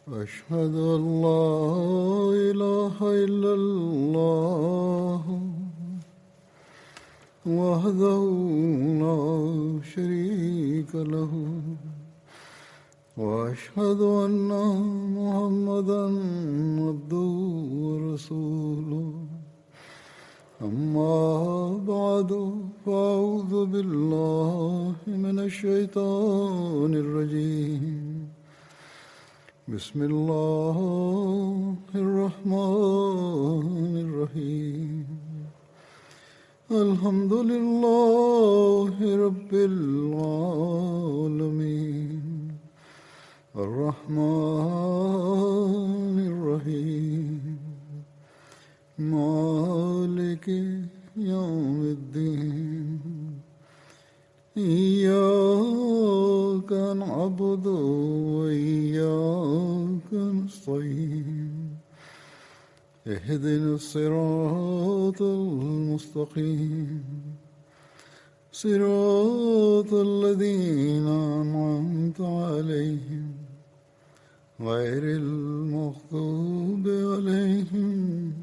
أشهد أن لا إله إلا الله وحده لا شريك له وأشهد أن محمدا عبده ورسوله أما بعد فأعوذ بالله من الشيطان الرجيم بسم الله الرحمن الرحيم الحمد لله رب العالمين الرحمن الرحيم مالك يوم الدين إياك نعبد وإياك نستعين اهدنا الصراط المستقيم صراط الذين أنعمت عليهم غير المغضوب عليهم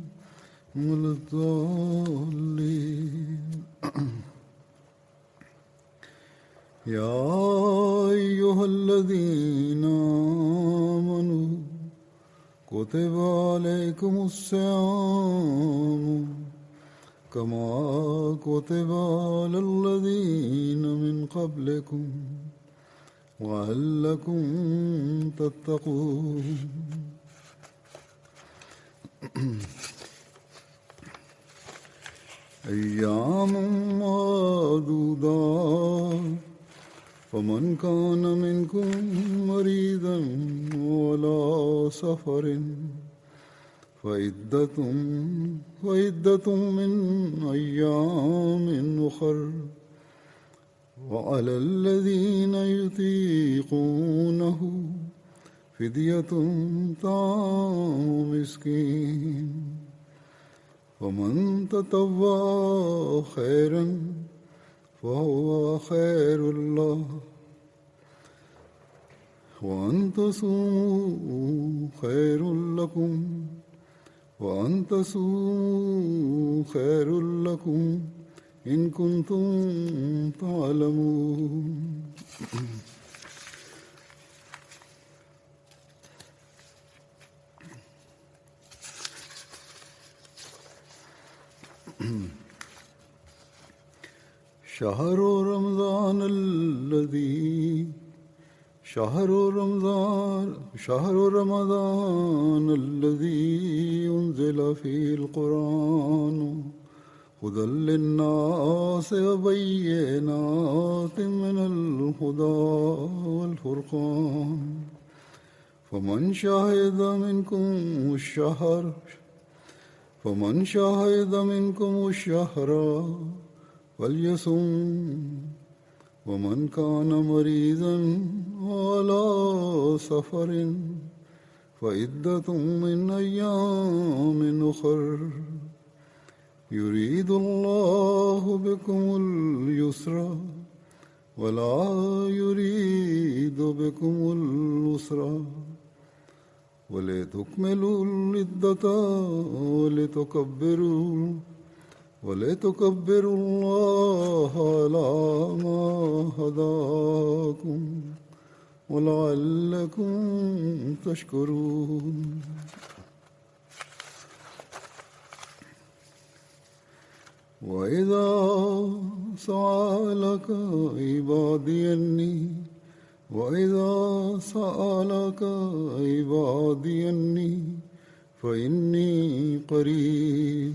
ولا الضالين يا أيها الذين آمنوا كتب عليكم الصيام كما كتب على الذين من قبلكم لعلكم تتقون أيام معدودات فمن كان منكم مريضا وعلى سفر فعدة من أيام أخر وعلى الذين يطيقونه فدية طعام مسكين ومن تطوع خيرا فهو خير الله وأن تصوموا خير لكم وأن تصوموا خير لكم إن كنتم تعلمون شهر رمضان الذي أنزل فيه القرآن هدى للناس وبينات من الهدى والفرقان فمن شهد منكم الشهر فليصم ومن كان مريضا على سفر فعدة من أيام أخر يريد الله بكم اليسر ولا يريد بكم العسر ولتكملوا العدة ولتكبروا الله على ما هداكم ولعلكم تشكرون وإذا سألك عبادي أني فإني قريب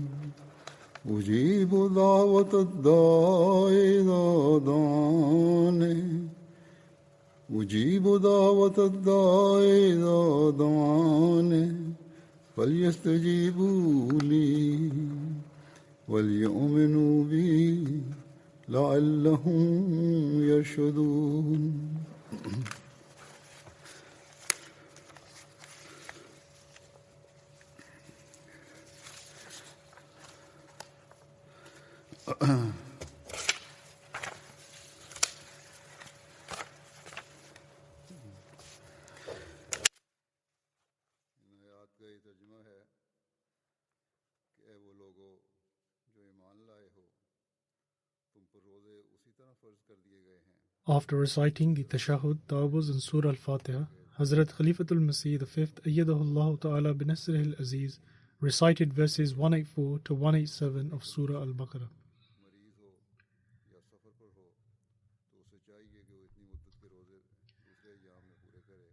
أجيب دعوة الداع إذا دعاني فليستجيبوا لي وليؤمنوا بي لعلهم يرشدون तर्जुमा है कि ए वो लोगो जो ईमान लाए हो तुम पर रोजे उसी तरह फर्ज कर दिए गए हैं. After reciting the Tashahhud, Tawbuz and Surah Al-Fatiha, Hazrat Khalifatul Masih V, Ayyadahullah Ta'ala binasrih al-Aziz, recited verses 184 to 187 of Surah Al-Baqarah. मरीज हो या सफर पर हो तो उसे चाहिए कि वो इतनी मुद्दत के रोजे दूसरे अय्याम में पूरे करे.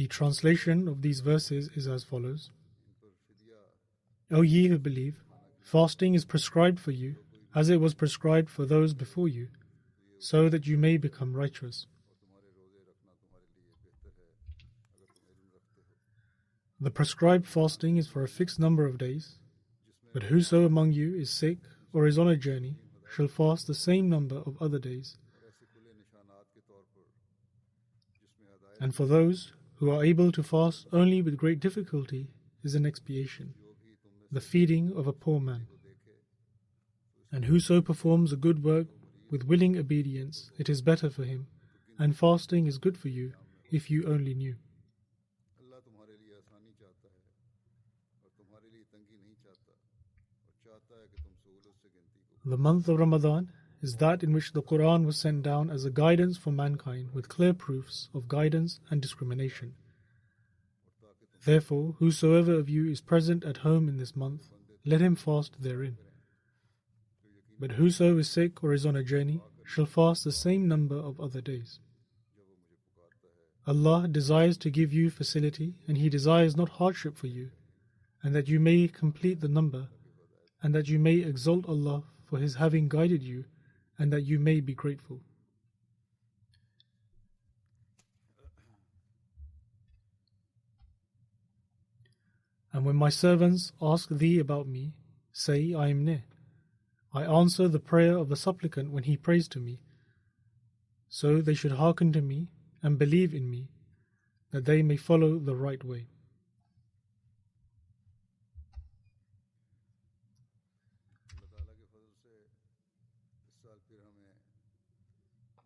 The translation of these verses is as follows. इन पर फिदिया O ye who believe, fasting is prescribed for you, as it was prescribed for those before you, so that you may become righteous. और तुम्हारे रोजे रखना तुम्हारे लिए बेहतर है अगर तुम इल्म रखते हो. The prescribed fasting is for a fixed number of days, but whoso among you is sick or is on a journey shall fast the same number of other days. और ऐसे खुले निशानात के तौर पर जिसमें हदायत And for those who are able to fast only with great difficulty is an expiation, जो भी तुम में the feeding of a poor man. को देखे And whoso performs a good work with willing obedience, it is better for him, and fasting is good for you if you only knew. अल्लाह तुम्हारे लिए आसानी चाहता है और तुम्हारे लिए तंगी नहीं चाहता और चाहता है कि तुम सहूलत से गिनती को. The month of Ramadan is that in which the Quran was sent down as a guidance for mankind with clear proofs of guidance and discrimination. Therefore, whosoever of you is present at home in this month, let him fast therein. But whoso is sick or is on a journey shall fast the same number of other days. Allah desires to give you facility, and He desires not hardship for you, and that you may complete the number, and that you may exalt Allah for His having guided you, and that you may be grateful. And when my servants ask thee about me, say, I am near. I answer the prayer of the supplicant when he prays to me. So they should hearken to me and believe in me, that they may follow the right way. अल्लाह ताला के फजल से इस साल फिर हमें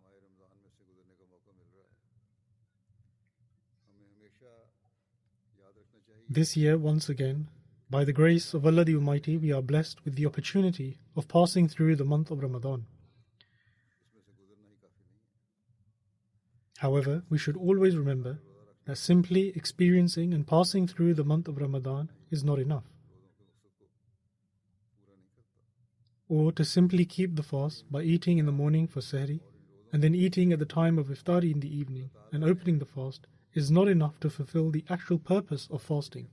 माह रमज़ान में से गुजरने का मौका मिल रहा है. हमें हमेशा याद रखना चाहिए This year, once again, by the grace of Allah the Almighty, we are blessed with the opportunity of passing through the month of Ramadan. इसमें से गुजरना ही काफ़ी नहीं है. However, we should always remember that simply experiencing and passing through the month of Ramadan is not enough. Or to simply keep the fast by eating in the morning for sahri, and then eating at the time of iftari in the evening and opening the fast is not enough to fulfill the actual purpose of fasting.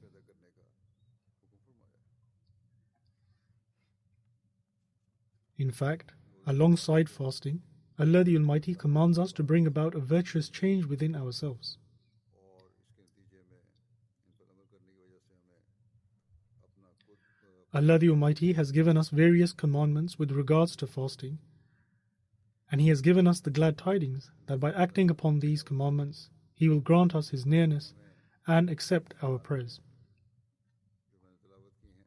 In fact, alongside fasting, Allah the Almighty commands us to bring about a virtuous change within ourselves. और इसके नतीजे में इन पर अमल करने की वजह से हमें अपना खुद Allah the Almighty has given us various commandments with regards to fasting, and He has given us the glad tidings that by acting upon these commandments, He will grant us His nearness and accept our prayers. जो मैंने तिलावत की हैं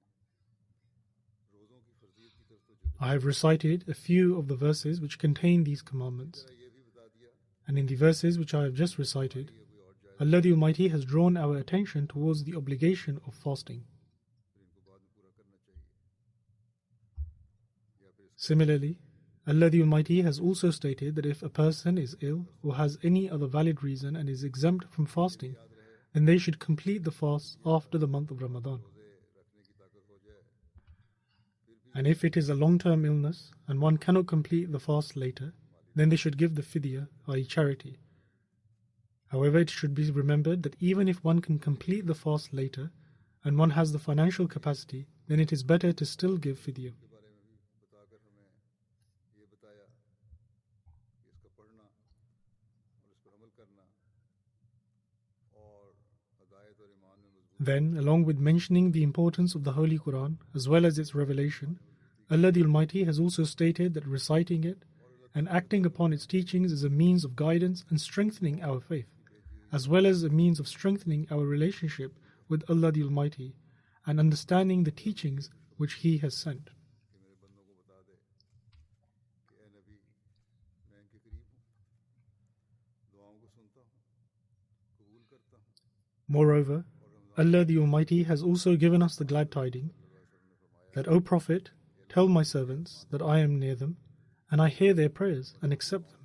रोज़ों की फर्जियत की तरफ तो जो I have recited a few of the verses which contain these commandments, ये भी बता दिया and in the verses which I have just recited, Allah the Almighty has drawn our attention towards the obligation of fasting. फिर इनको बाद में पूरा करना चाहिए या फिर Similarly, Allah the Almighty has also stated that if a person is ill or has any other valid reason and is exempt from fasting, then they should complete the fast after the month of Ramadan. रोज़े रखने की ताकत हो जाए And if it is a long-term illness and one cannot complete the fast later, then they should give the fidya, i.e. charity. However, it should be remembered that even if one can complete the fast later and one has the financial capacity, then it is better to still give fidya. के बारे में भी बताकर हमें ये बताया कि इसका पढ़ना और इस पर अमल करना और हदायत और ईमान में मजबूत Then, along with mentioning the importance of the Holy Quran as well as its revelation, Allah the Almighty has also stated that reciting it and acting upon its teachings is a means of guidance and strengthening our faith, as well as a means of strengthening our relationship with Allah the Almighty and understanding the teachings which He has sent. कि मेरे बंदों को बता दे कि ए नबी मैं इनके करीब हूँ दुआओं को सुनता हूँ कबूल करता हूँ Moreover, Allah the Almighty has also given us the glad tiding that, O Prophet, tell my servants that I am near them, and I hear their prayers and accept them.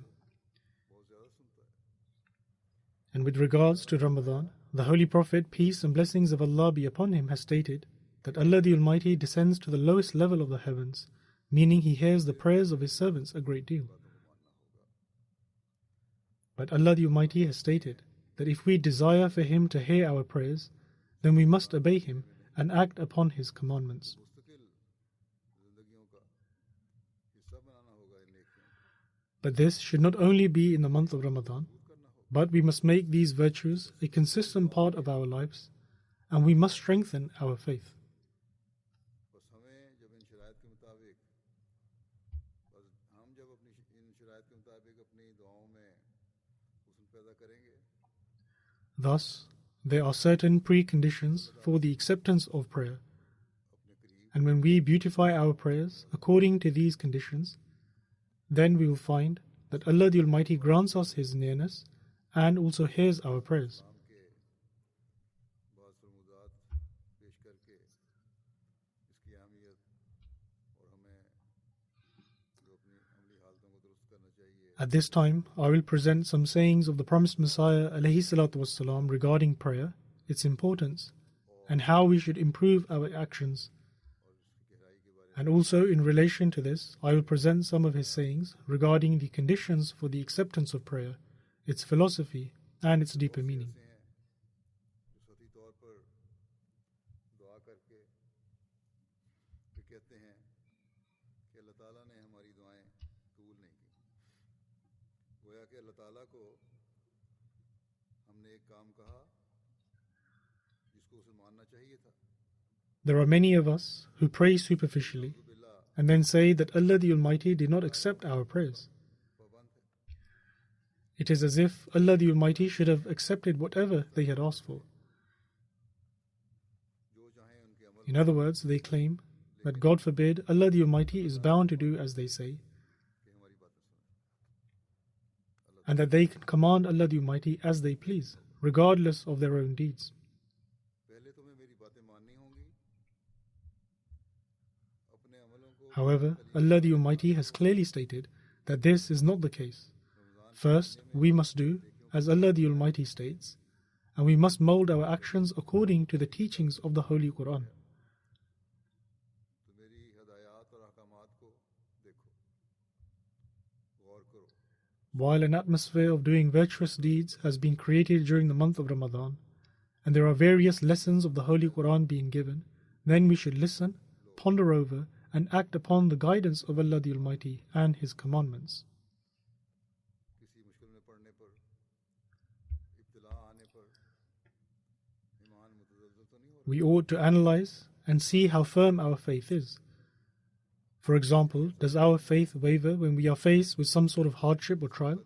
And with regards to Ramadan, the Holy Prophet, peace and blessings of Allah be upon him, has stated that Allah the Almighty descends to the lowest level of the heavens, meaning He hears the prayers of His servants a great deal. But Allah the Almighty has stated that if we desire for Him to hear our prayers, then we must obey Him and act upon His commandments. But this should not only be in the month of Ramadan, but we must make these virtues a consistent part of our lives, and we must strengthen our faith. Thus, there are certain preconditions for the acceptance of prayer, and when we beautify our prayers according to these conditions, then we will find that Allah the Almighty grants us His nearness and also hears our prayers. At this time, I will present some sayings of the promised Messiah ﷺ regarding prayer, its importance, and how we should improve our actions. And also in relation to this, I will present some of his sayings regarding the conditions for the acceptance of prayer, its philosophy, and its deeper meaning. There are many of us who pray superficially and then say that Allah the Almighty did not accept our prayers. It is as if Allah the Almighty should have accepted whatever they had asked for. In other words, they claim that God forbid Allah the Almighty is bound to do as they say, and that they can command Allah the Almighty as they please, regardless of their own deeds. However, Allah the Almighty has clearly stated that this is not the case. First, we must do as Allah the Almighty states, and we must mold our actions according to the teachings of the Holy Quran. While an atmosphere of doing virtuous deeds has been created during the month of Ramadan, and there are various lessons of the Holy Quran being given, then we should listen, ponder over, and act upon the guidance of Allah the Almighty and His commandments. We ought to analyze and see how firm our faith is. For example, does our faith waver when we are faced with some sort of hardship or trial?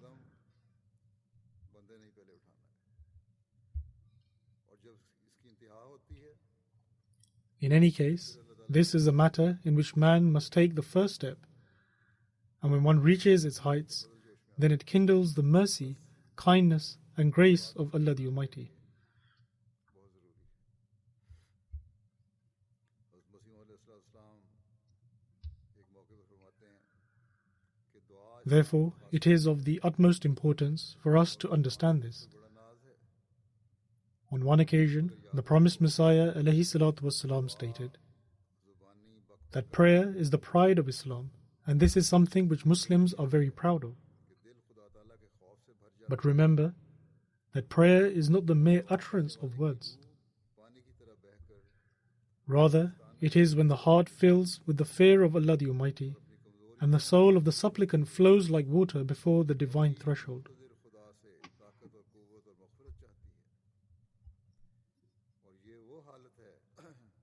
In any case, this is a matter in which man must take the first step, and when one reaches its heights, then it kindles the mercy, kindness, and grace of Allah the Almighty. Therefore, it is of the utmost importance for us to understand this. On one occasion, the promised Messiah ﷺ stated that prayer is the pride of Islam, and this is something which Muslims are very proud of. But remember that prayer is not the mere utterance of words. Rather, it is when the heart fills with the fear of Allah the Almighty, and the soul of the supplicant flows like water before the divine threshold.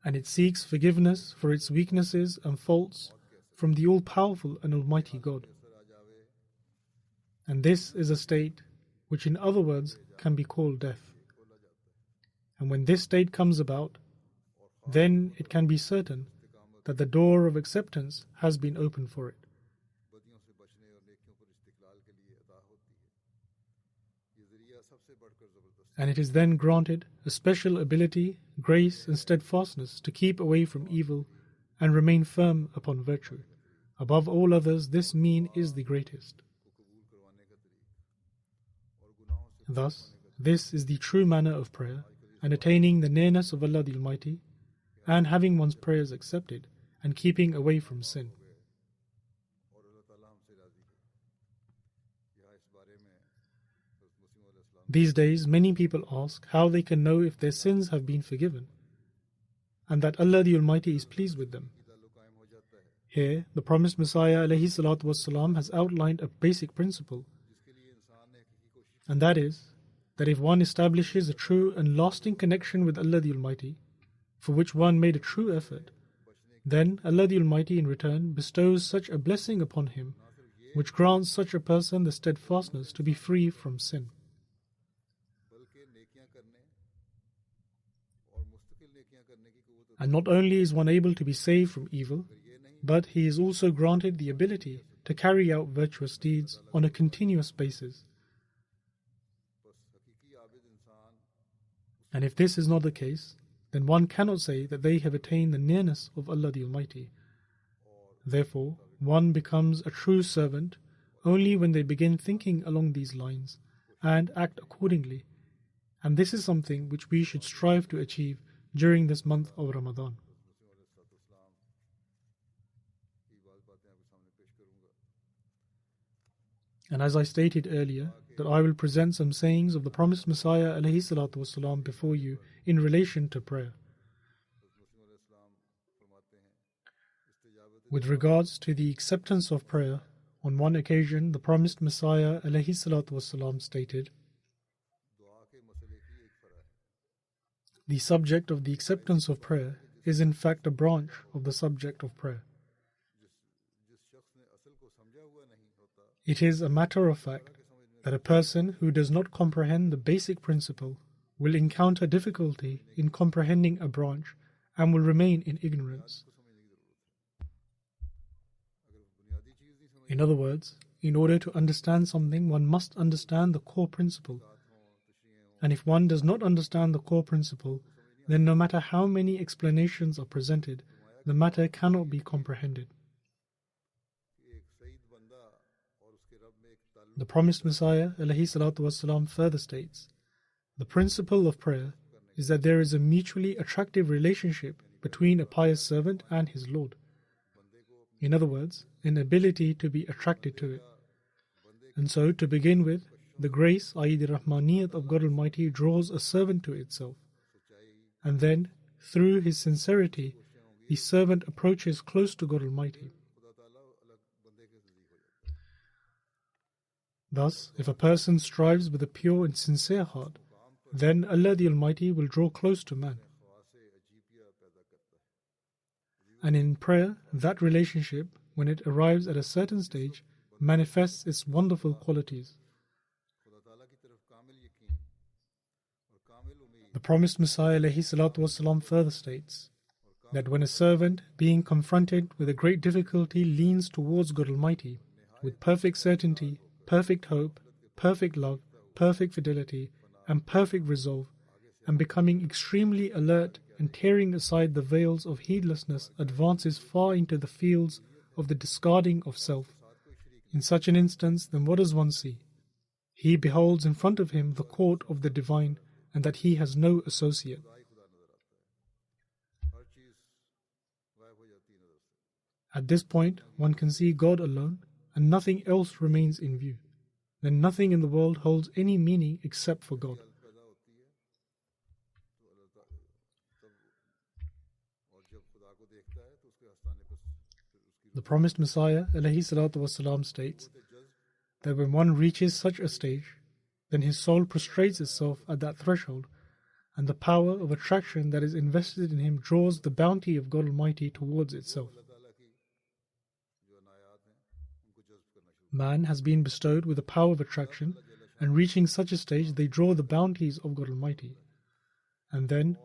And it seeks forgiveness for its weaknesses and faults from the all-powerful and almighty God. And this is a state which in other words can be called death. And when this state comes about, then it can be certain that the door of acceptance has been opened for it. and it is then granted a special ability, grace, and steadfastness to keep away from evil and remain firm upon virtue. Above all others, this mean is the greatest. Thus, this is the true manner of prayer, and attaining the nearness of Allah the Almighty, and having one's prayers accepted, and keeping away from sin. These days, many people ask how they can know if their sins have been forgiven, and that Allah the Almighty is pleased with them. Here, the promised Messiah ﷺ has outlined a basic principle, and that is, that if one establishes a true and lasting connection with Allah the Almighty, for which one made a true effort, then Allah the Almighty in return bestows such a blessing upon him, which grants such a person the steadfastness to be free from sin. And not only is one able to be saved from evil, but he is also granted the ability to carry out virtuous deeds on a continuous basis. And if this is not the case, then one cannot say that they have attained the nearness of Allah the Almighty. Therefore, one becomes a true servant only when they begin thinking along these lines and act accordingly. And this is something which we should strive to achieve during this month of Ramadan. And as I stated earlier, that I will present some sayings of the promised Messiah ﷺ before you in relation to prayer. With regards to the acceptance of prayer, on one occasion the promised Messiah ﷺ stated, "The subject of the acceptance of prayer is in fact a branch of the subject of prayer. It is a matter of fact that a person who does not comprehend the basic principle will encounter difficulty in comprehending a branch and will remain in ignorance." In other words, in order to understand something, one must understand the core principle. And if one does not understand the core principle, then no matter how many explanations are presented, the matter cannot be comprehended. The promised Messiah ﷺ further states, "The principle of prayer is that there is a mutually attractive relationship between a pious servant and his Lord." In other words, an ability to be attracted to it. And so, to begin with, the grace, i.e. the Rahmaniyat of God Almighty draws a servant to itself. And then, through his sincerity, the servant approaches close to God Almighty. Thus, if a person strives with a pure and sincere heart, then Allah the Almighty will draw close to man. And in prayer, that relationship, when it arrives at a certain stage, manifests its wonderful qualities. The promised Messiah ﷺ further states that when a servant, being confronted with a great difficulty, leans towards God Almighty with perfect certainty, perfect hope, perfect love, perfect fidelity, and perfect resolve, and becoming extremely alert and tearing aside the veils of heedlessness, advances far into the fields of the discarding of self. In such an instance, then what does one see? He beholds in front of him the court of the divine, and that he has no associate. At this point, one can see God alone, and nothing else remains in view. Then nothing in the world holds any meaning except for God. The promised Messiah ﷺ states that when one reaches such a stage, then his soul prostrates itself at that threshold, and the power of attraction that is invested in him draws the bounty of God Almighty towards itself. Man has been bestowed with the power of attraction, and reaching such a stage, they draw the bounties of God Almighty. And then,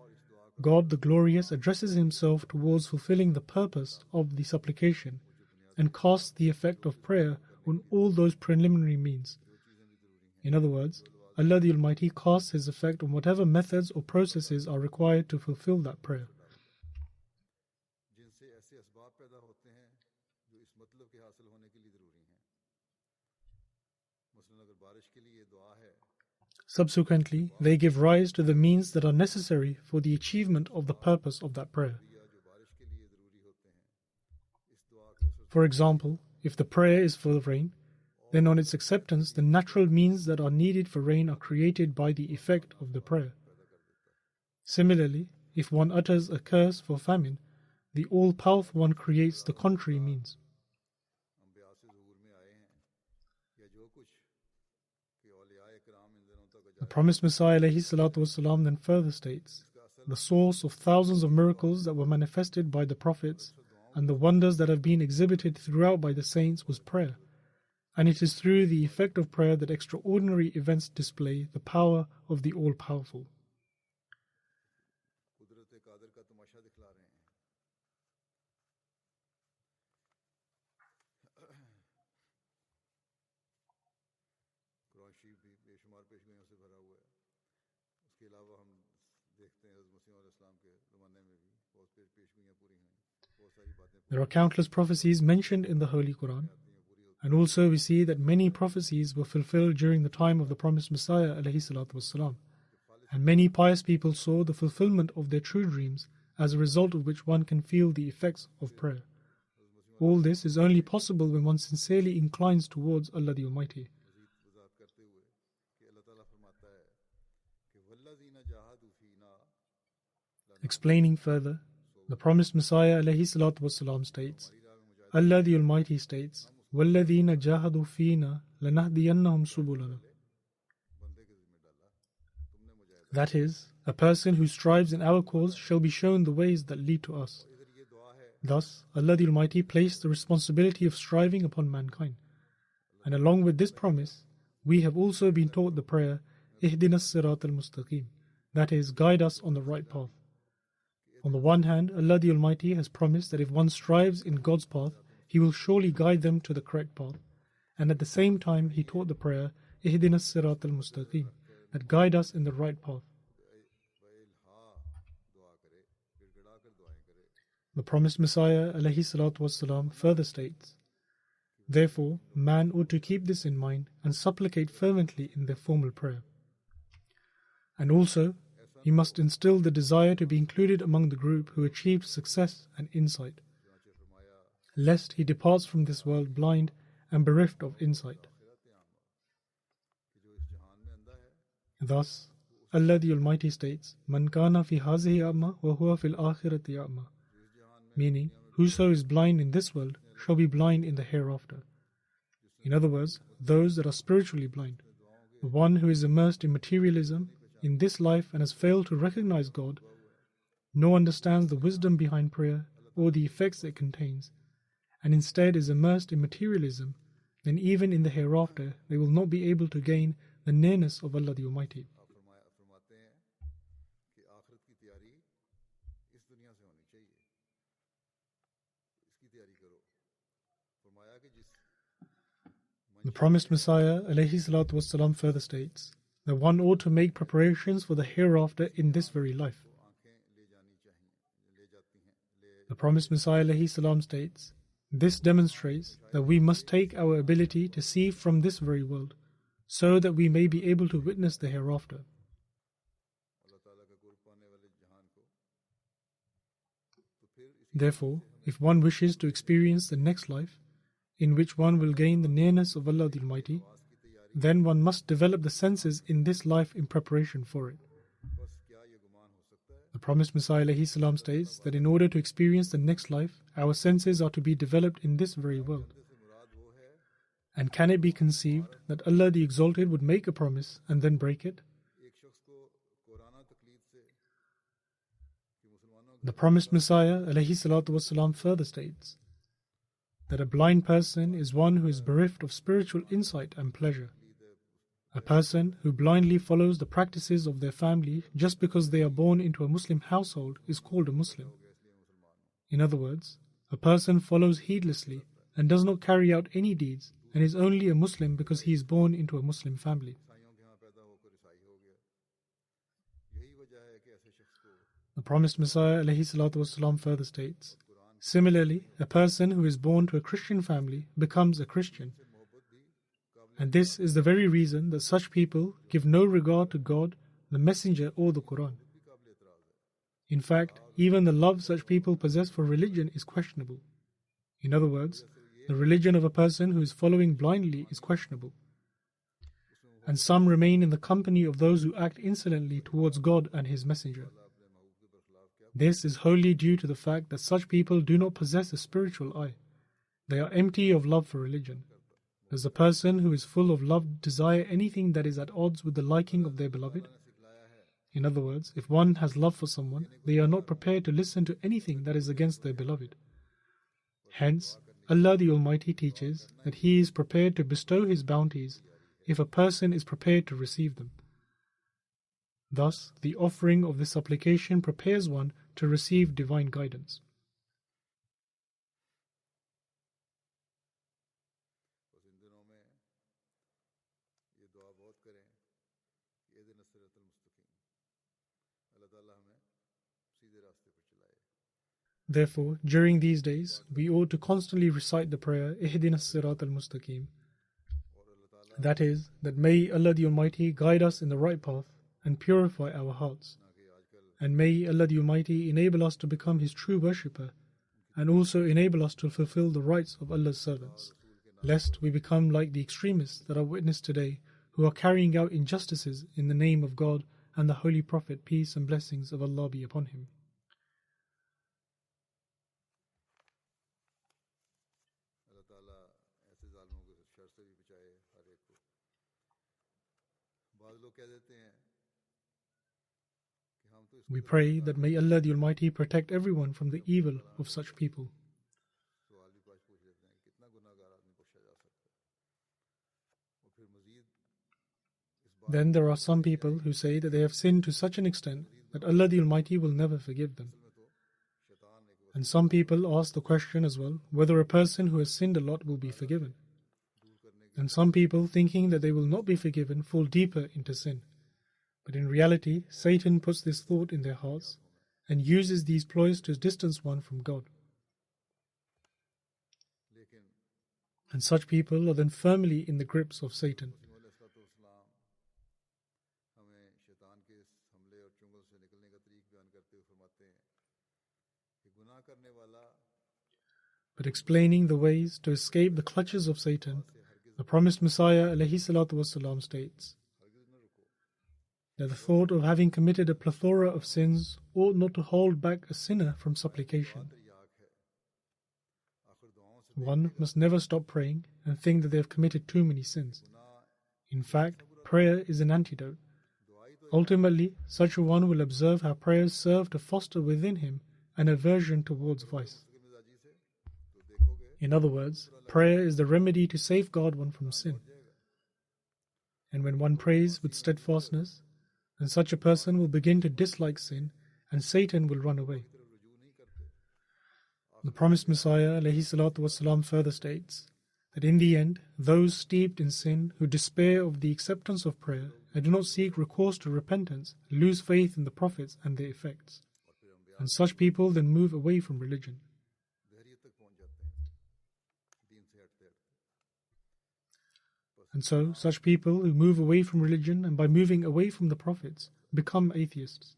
God the Glorious addresses himself towards fulfilling the purpose of the supplication, and casts the effect of prayer on all those preliminary means. In other words, Allah the Almighty casts His effect on whatever methods or processes are required to fulfill that prayer. जिनसे ऐसे असबाब पैदा होते हैं जो इस मतलब के हासिल होने के लिए ज़रूरी हैं। मसलन अगर बारिश के लिए दुआ है, Subsequently, they give rise to the means that are necessary for the achievement of the purpose of that prayer. या जो बारिश के लिए ज़रूरी होते हैं, इस दुआ के असर For example, if the prayer is for rain, then on its acceptance, the natural means that are needed for rain are created by the effect of the prayer. Similarly, if one utters a curse for famine, the All-Powerful One creates the contrary means. अम्बिया से ज़हूर में आए हैं या जो कुछ कि औलियाए किराम इन दिनों तक The promised Messiah ﷺ then further states, the source of thousands of miracles that were manifested by the prophets and the wonders that have been exhibited throughout by the saints was prayer. And it is through the effect of prayer that extraordinary events display the power of the All-Powerful. कुदरत कादिर का तमाशा दिखला रहे हैं। कुरान शरीफ भी बेशुमार पेशगोइयों से भरा हुआ है। उसके अलावा हम देखते हैं हज़रत मसीह अलैहि सलाम के ज़माने में भी बहुत पेशगोइयाँ पूरी हुई, बहुत सारी बातें There are countless prophecies mentioned in the Holy Quran, and also we see that many prophecies were fulfilled during the time of the promised Messiah ﷺ, and many pious people saw the fulfillment of their true dreams, as a result of which one can feel the effects of prayer. All this is only possible when one sincerely inclines towards Allah the Almighty. वज़ाहत करते हुए कि अल्लाह ताला फरमाता है कि वल्लज़ीना जाहदू फीना Explaining further, the promised Messiah ﷺ states, Allah the Almighty states, وَالَّذِينَ جَاهَدُوا فِينَا لَنَهْدِيَنَّهُمْ سُبُلَنَا. That is, a person who strives in our cause shall be shown the ways that lead to us. Thus, Allah the Almighty placed the responsibility of striving upon mankind. And along with this promise, we have also been taught the prayer, اهدنا الصراط المستقيم, that is, guide us on the right path. On the one hand, Allah the Almighty has promised that if one strives in God's path, He will surely guide them to the correct path. And at the same time, He taught the prayer, اهدنا الصراط المستقيم, that guide us in the right path. The promised Messiah ﷺ further states, therefore, man ought to keep this in mind and supplicate fervently in their formal prayer. And also, he must instill the desire to be included among the group who achieved success and insight, lest he departs from this world blind and bereft of insight. Thus, Allah the Almighty states, Man kana fi hazihi a'ma wa huwa fil akhirati a'ma, meaning, whoso is blind in this world shall be blind in the hereafter. In other words, those that are spiritually blind. The one who is immersed in materialism in this life and has failed to recognize God, nor understands the wisdom behind prayer or the effects it contains, and instead is immersed in materialism, then even in the hereafter they will not be able to gain the nearness of Allah the Almighty. The promised Messiah ﷺ further states that one ought to make preparations for the hereafter in this very life. The promised Messiah ﷺ states, this demonstrates that we must take our ability to see from this very world, so that we may be able to witness the hereafter. Therefore, if one wishes to experience the next life, in which one will gain the nearness of Allah the Almighty, then one must develop the senses in this life in preparation for it. The promised Messiah ﷺ states that in order to experience the next life, our senses are to be developed in this very world. And can it be conceived that Allah the Exalted would make a promise and then break it? The promised Messiah ﷺ further states that a blind person is one who is bereft of spiritual insight and pleasure. A person who blindly follows the practices of their family just because they are born into a Muslim household is called a Muslim. In other words, a person follows heedlessly and does not carry out any deeds and is only a Muslim because he is born into a Muslim family. The promised Messiah ﷺ further states, similarly, a person who is born to a Christian family becomes a Christian. And this is the very reason that such people give no regard to God, the Messenger, or the Quran. In fact, even the love such people possess for religion is questionable. In other words, the religion of a person who is following blindly is questionable. And some remain in the company of those who act insolently towards God and His Messenger. This is wholly due to the fact that such people do not possess a spiritual eye. They are empty of love for religion. Does a person who is full of love desire anything that is at odds with the liking of their beloved? In other words, if one has love for someone, they are not prepared to listen to anything that is against their beloved. Hence, Allah the Almighty teaches that He is prepared to bestow His bounties if a person is prepared to receive them. Thus, the offering of this supplication prepares one to receive divine guidance. Therefore, during these days, we ought to constantly recite the prayer, Ihdina as-sirat al-mustaqim. That is, that may Allah the Almighty guide us in the right path and purify our hearts. And may Allah the Almighty enable us to become His true worshipper and also enable us to fulfill the rights of Allah's servants, lest we become like the extremists that are witnessed today who are carrying out injustices in the name of God and the Holy Prophet, peace and blessings of Allah be upon him. We pray that may Allah the Almighty protect everyone from the evil of such people. Then there are some people who say that they have sinned to such an extent that Allah the Almighty will never forgive them. And some people ask the question as well, whether a person who has sinned a lot will be forgiven. And some people, thinking that they will not be forgiven, fall deeper into sin. But in reality, Satan puts this thought in their hearts and uses these ploys to distance one from God. And such people are then firmly in the grips of Satan. But explaining the ways to escape the clutches of Satan, the promised Messiah ﷺ states that the thought of having committed a plethora of sins ought not to hold back a sinner from supplication. One must never stop praying and think that they have committed too many sins. In fact, prayer is an antidote. Ultimately, such a one will observe how prayers serve to foster within him an aversion towards vice. In other words, prayer is the remedy to safeguard one from sin. And when one prays with steadfastness, then such a person will begin to dislike sin and Satan will run away. The promised Messiah ﷺ further states that in the end, those steeped in sin who despair of the acceptance of prayer and do not seek recourse to repentance lose faith in the prophets and their effects. And such people then move away from religion. And so, such people who move away from religion and by moving away from the prophets become atheists.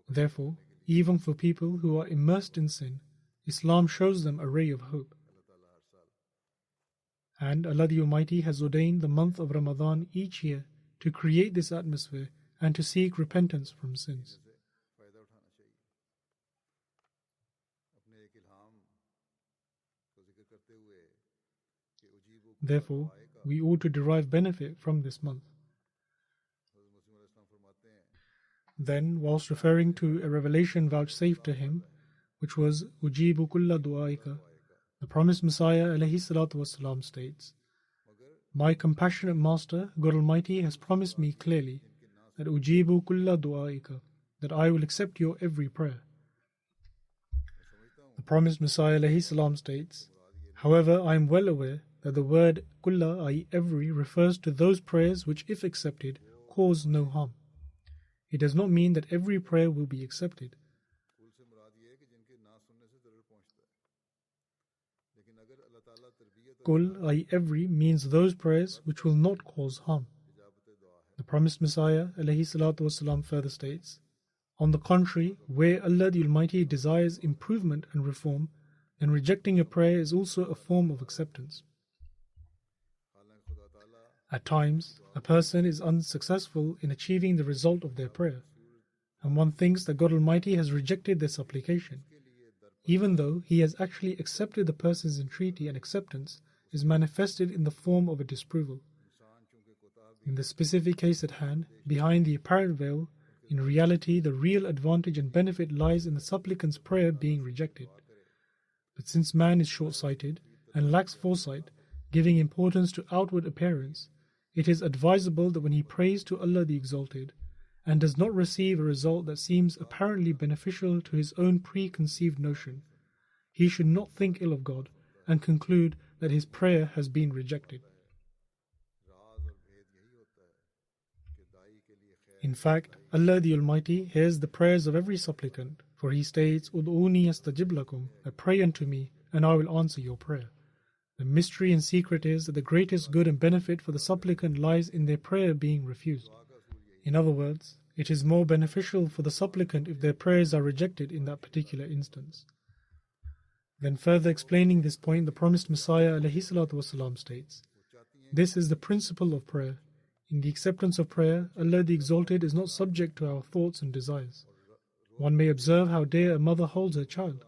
Therefore, even for people who are immersed in sin, Islam shows them a ray of hope. And Allah the Almighty has ordained the month of Ramadan each year to create this atmosphere and to seek repentance from sins. Therefore, we ought to derive benefit from this month. Then, whilst referring to a revelation vouchsafed to him, which was Ujibu kulla du'aika, the promised Messiah ﷺ states, My compassionate Master, God Almighty, has promised me clearly that Ujibu kulla du'aika, that I will accept your every prayer. The promised Messiah ﷺ states, "However, I am well aware that the word kulla, i.e. every, refers to those prayers which, if accepted, cause no harm. It does not mean that every prayer will be accepted. कुल से मुराद ये है कि जिनके ना सुनने से दर्द पहुंचता है, लेकिन अगर अल्लाह ताला तरबियत और Kul, i.e. every, means those prayers which will not cause harm." इजाबत दुआ है, The promised Messiah ﷺ further states, "On the contrary, where Allah the Almighty desires improvement and reform, then rejecting a prayer is also a form of acceptance." हालांकि खुदा ताला At times, a person is unsuccessful in achieving the result of their prayer, and one thinks that God Almighty has rejected their supplication, even though He has actually accepted the person's entreaty, and acceptance is manifested in the form of a disapproval. इंसान चूंकि कोताह भी In the specific case at hand, behind the apparent veil, in reality the real advantage and benefit lies in the supplicant's prayer being rejected. But since man is short-sighted and lacks foresight, giving importance to outward appearance, it is advisable that when he prays to Allah the Exalted and does not receive a result that seems apparently beneficial to his own preconceived notion, he should not think ill of God and conclude that his prayer has been rejected. राज और भेद यही होता है कि दाई के लिए खैर In fact, Allah the Almighty hears the prayers of every supplicant, for He states, "Ud'uni astajib lakum," that pray unto me, and I will answer your prayer. The mystery and secret is that the greatest good and benefit for the supplicant lies in their prayer being refused. In other words, it is more beneficial for the supplicant if their prayers are rejected in that particular instance. Then further explaining this point, the promised Messiah ﷺ states, "This is the principle of prayer. In the acceptance of prayer, Allah the Exalted is not subject to our thoughts and desires. One may observe how dear a mother holds her child.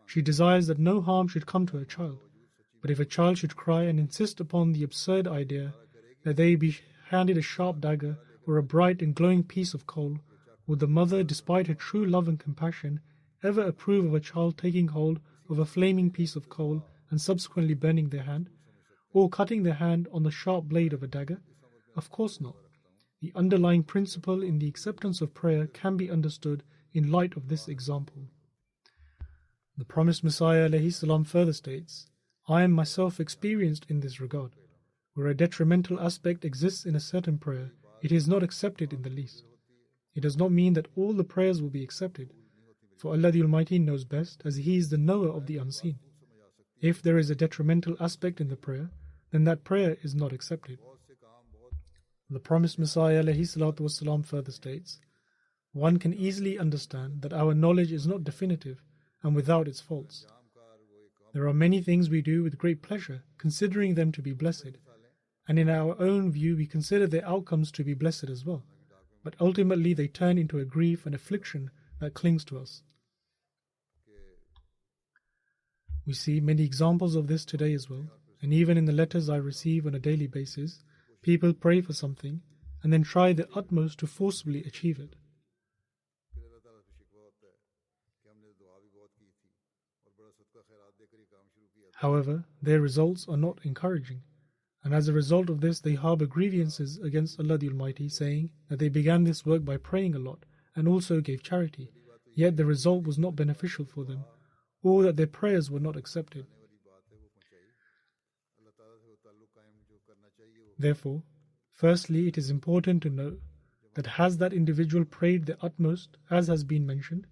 She desires that no harm should come to her child. But if a child should cry and insist upon the absurd idea that they be handed a sharp dagger or a bright and glowing piece of coal, would the mother, despite her true love and compassion, ever approve of a child taking hold of a flaming piece of coal and subsequently burning their hand, or cutting their hand on the sharp blade of a dagger? Of course not. The underlying principle in the acceptance of prayer can be understood in light of this example." The promised Messiah ﷺ further states, "I am myself experienced in this regard. Where a detrimental aspect exists in a certain prayer, it is not accepted in the least. It does not mean that all the prayers will be accepted, for Allah the Almighty knows best, as He is the knower of the unseen. If there is a detrimental aspect in the prayer, then that prayer is not accepted." The promised Messiah ﷺ further states, "One can easily understand that our knowledge is not definitive and without its faults. There are many things we do with great pleasure, considering them to be blessed, and in our own view we consider their outcomes to be blessed as well, but ultimately they turn into a grief and affliction that clings to us. We see many examples of this today as well, and even in the letters I receive on a daily basis, people pray for something and then try their utmost to forcibly achieve it. फिर अल्लाह ताला से शिकवा होता है कि हमने दुआ भी बहुत की थी और बड़ा सदका खैरात देकर ये काम शुरू किया था, However, their results are not encouraging, and as a result of this they harbor grievances against Allah the Almighty, saying that they began this work by praying a lot and also gave charity, yet the result was not beneficial for them, or that their prayers were not accepted. आने वाली बात है वो पहुंचाई। अल्लाह ताला से वो ताल्लुक कायम जो करना चाहिए वो Therefore, firstly, it is important to know that has that individual prayed their utmost, as has been mentioned,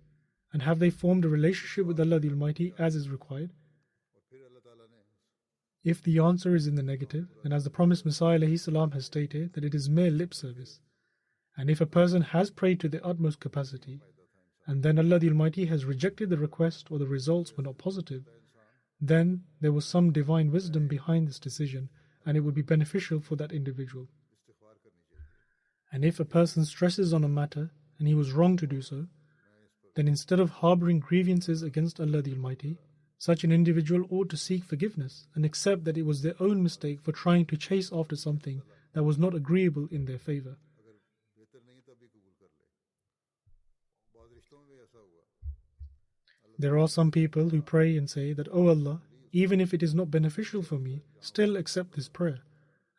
and have they formed a relationship with Allah the Almighty as is required? और फिर अल्लाह ताला ने If the answer is in the negative, then as the promised Messiah ﷺ has stated, that it is mere lip service. And if a person has prayed to their utmost capacity, and then Allah the Almighty has rejected the request or the results were not positive, then there was some divine wisdom behind this decision, and it would be beneficial for that individual. इस्तिग़फ़ार करनी चाहिए। And if a person stresses on a matter and he was wrong to do so, then instead of harboring grievances against Allah the Almighty, such an individual ought to seek forgiveness and accept that it was their own mistake for trying to chase after something that was not agreeable in their favor. अगर बेहतर नहीं तब भी कबूल कर ले। बहुत रिश्तों में भी ऐसा हुआ। There are some people who pray and say that, "O Allah, even if it is not beneficial for me, still accept this prayer."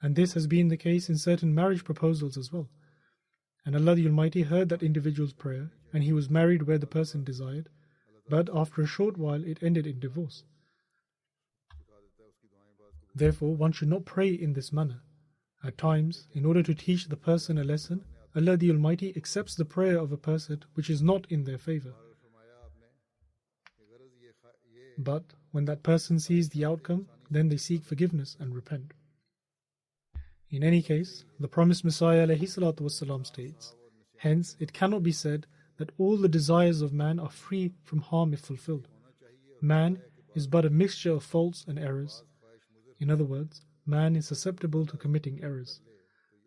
And this has been the case in certain marriage proposals as well. And Allah the Almighty heard that individual's prayer, and he was married where the person desired. but after a short while it ended in divorce. Therefore, one should not pray in this manner. At times, in order to teach the person a lesson, Allah the Almighty accepts the prayer of a person which is not in their favor. But when that person sees the outcome, then they seek forgiveness and repent. In any case, the promised Messiah ﷺ states, hence it cannot be said that all the desires of man are free from harm if fulfilled. Man is but a mixture of faults and errors. In other words, man is susceptible to committing errors.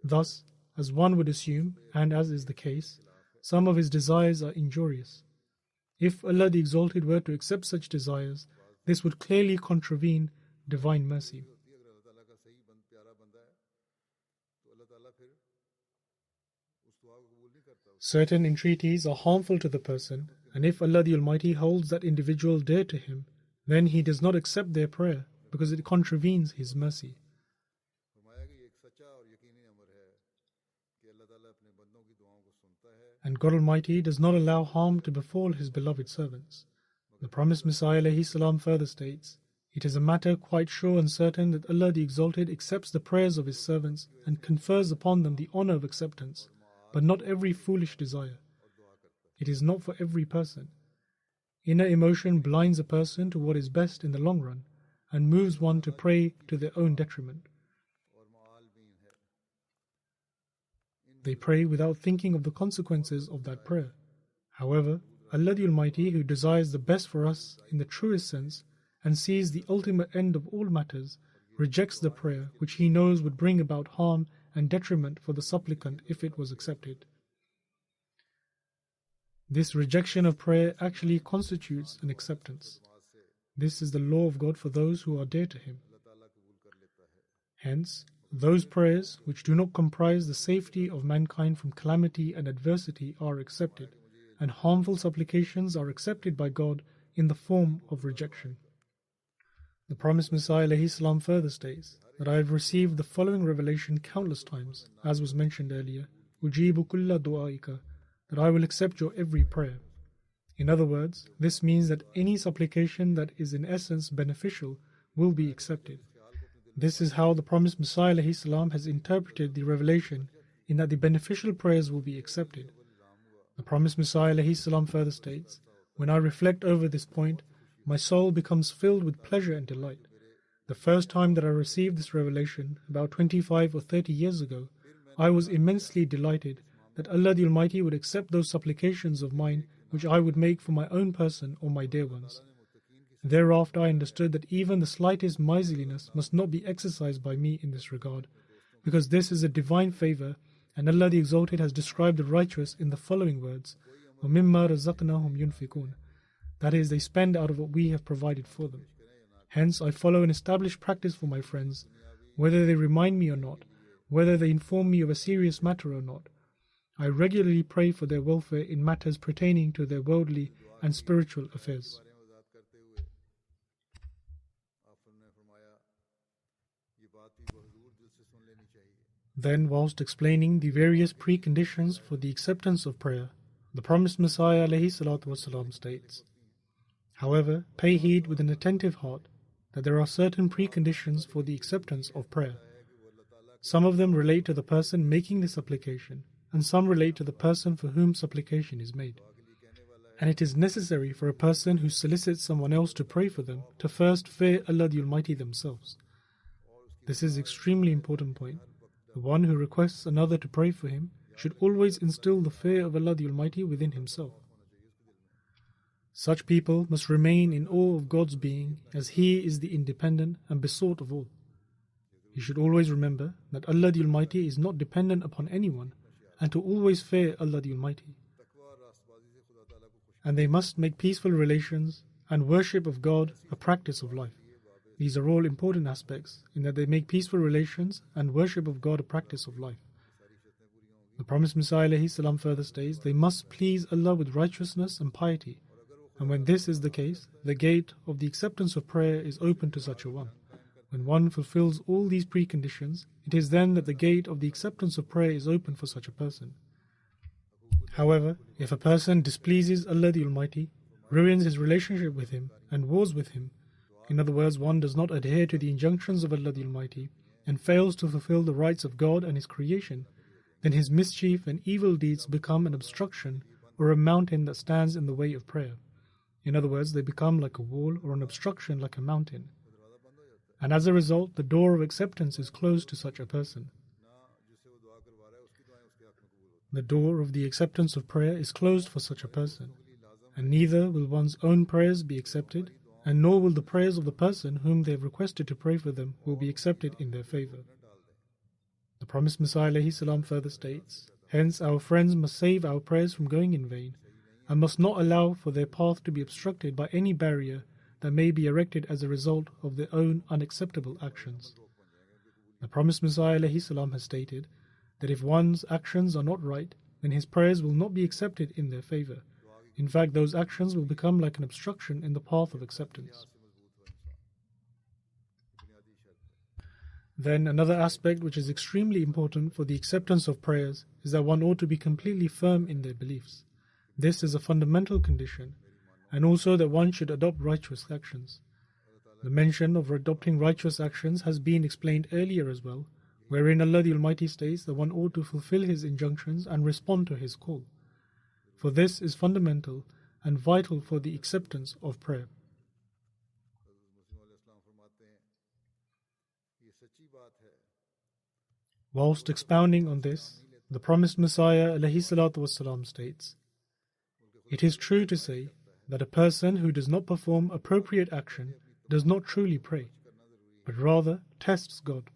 Thus, as one would assume, and as is the case, some of his desires are injurious. If Allah the Exalted were to accept such desires, this would clearly contravene divine mercy. Certain entreaties are harmful to the person, and if Allah the Almighty holds that individual dear to Him, then He does not accept their prayer because it contravenes His mercy. And God Almighty does not allow harm to befall His beloved servants. The promised Messiah ﷺ further states, it is a matter quite sure and certain that Allah the Exalted accepts the prayers of His servants and confers upon them the honor of acceptance, but not every foolish desire. It is not for every person. Inner emotion blinds a person to what is best in the long run and moves one to pray to their own detriment. They pray without thinking of the consequences of that prayer. However, Allah the Almighty, who desires the best for us in the truest sense and sees the ultimate end of all matters, rejects the prayer which He knows would bring about harm and detriment for the supplicant if it was accepted. This rejection of prayer actually constitutes an acceptance. This is the law of God for those who are dear to Him. Hence, those prayers which do not comprise the safety of mankind from calamity and adversity are accepted, and harmful supplications are accepted by God in the form of rejection. The promised Messiah ﷺ further states that I have received the following revelation countless times, as was mentioned earlier, Ujibu kulla du'aika, that I will accept your every prayer. In other words, this means that any supplication that is in essence beneficial will be accepted. This is how the promised Messiah ﷺ has interpreted the revelation, in that the beneficial prayers will be accepted. The promised Messiah ﷺ further states, when I reflect over this point, my soul becomes filled with pleasure and delight. The first time that I received this revelation, about 25 or 30 years ago, I was immensely delighted that Allah the Almighty would accept those supplications of mine which I would make for my own person or my dear ones. Thereafter I understood that even the slightest miserliness must not be exercised by me in this regard, because this is a divine favor, and Allah the Exalted has described the righteous in the following words, وَمِمَّا رَزَقْنَاهُمْ يُنْفِقُونَ, that is, they spend out of what we have provided for them. Hence, I follow an established practice for my friends, whether they remind me or not, whether they inform me of a serious matter or not. I regularly pray for their welfare in matters pertaining to their worldly and spiritual affairs. Then, whilst explaining the various preconditions for the acceptance of prayer, the promised Messiah ﷺ states, however, pay heed with an attentive heart that there are certain preconditions for the acceptance of prayer. Some of them relate to the person making the supplication, and some relate to the person for whom supplication is made. And it is necessary for a person who solicits someone else to pray for them to first fear Allah the Almighty themselves. This is an extremely important point. The one who requests another to pray for him should always instill the fear of Allah the Almighty within himself. Such people must remain in awe of God's being, as He is the independent and besought of all. He should always remember that Allah the Almighty is not dependent upon anyone, and to always fear Allah the Almighty. And they must make peaceful relations and worship of God a practice of life. These are all important aspects, in that they make peaceful relations and worship of God a practice of life. The promised Messiah ﷺ further states, they must please Allah with righteousness and piety, and when this is the case, the gate of the acceptance of prayer is open to such a one. When one fulfills all these preconditions, it is then that the gate of the acceptance of prayer is open for such a person. However, if a person displeases Allah the Almighty, ruins his relationship with him, and wars with him. In other words, one does not adhere to the injunctions of Allah the Almighty and fails to fulfill the rights of God and His creation, then his mischief and evil deeds become an obstruction or a mountain that stands in the way of prayer. In other words, they become like a wall or an obstruction like a mountain. And as a result, the door of acceptance is closed to such a person. The door of the acceptance of prayer is closed for such a person, and neither will one's own prayers be accepted, and nor will the prayers of the person whom they have requested to pray for them will be accepted in their favor. The promised Messiah ﷺ further states, "Hence our friends must save our prayers from going in vain, and must not allow for their path to be obstructed by any barrier that may be erected as a result of their own unacceptable actions." The promised Messiah ﷺ has stated that if one's actions are not right, then his prayers will not be accepted in their favor. In fact, those actions will become like an obstruction in the path of acceptance. Then another aspect which is extremely important for the acceptance of prayers is that one ought to be completely firm in their beliefs. This is a fundamental condition, and also that one should adopt righteous actions. The mention of adopting righteous actions has been explained earlier as well, wherein Allah the Almighty states that one ought to fulfill His injunctions and respond to His call. For this is fundamental and vital for the acceptance of prayer. Whilst expounding on this, the promised Messiah ﷺ states, "It is true to say that a person who does not perform appropriate action does not truly pray, but rather tests God.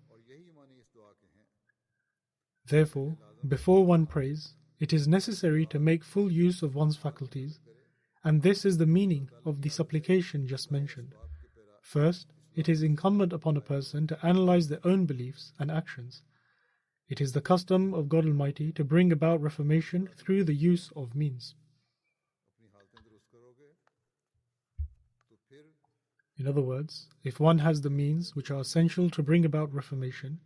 Therefore, before one prays, it is necessary to make full use of one's faculties, and this is the meaning of the supplication just mentioned. First, it is incumbent upon a person to analyze their own beliefs and actions. It is the custom of God Almighty to bring about reformation through the use of means. In other words, if one has the means which are essential to bring about reformation,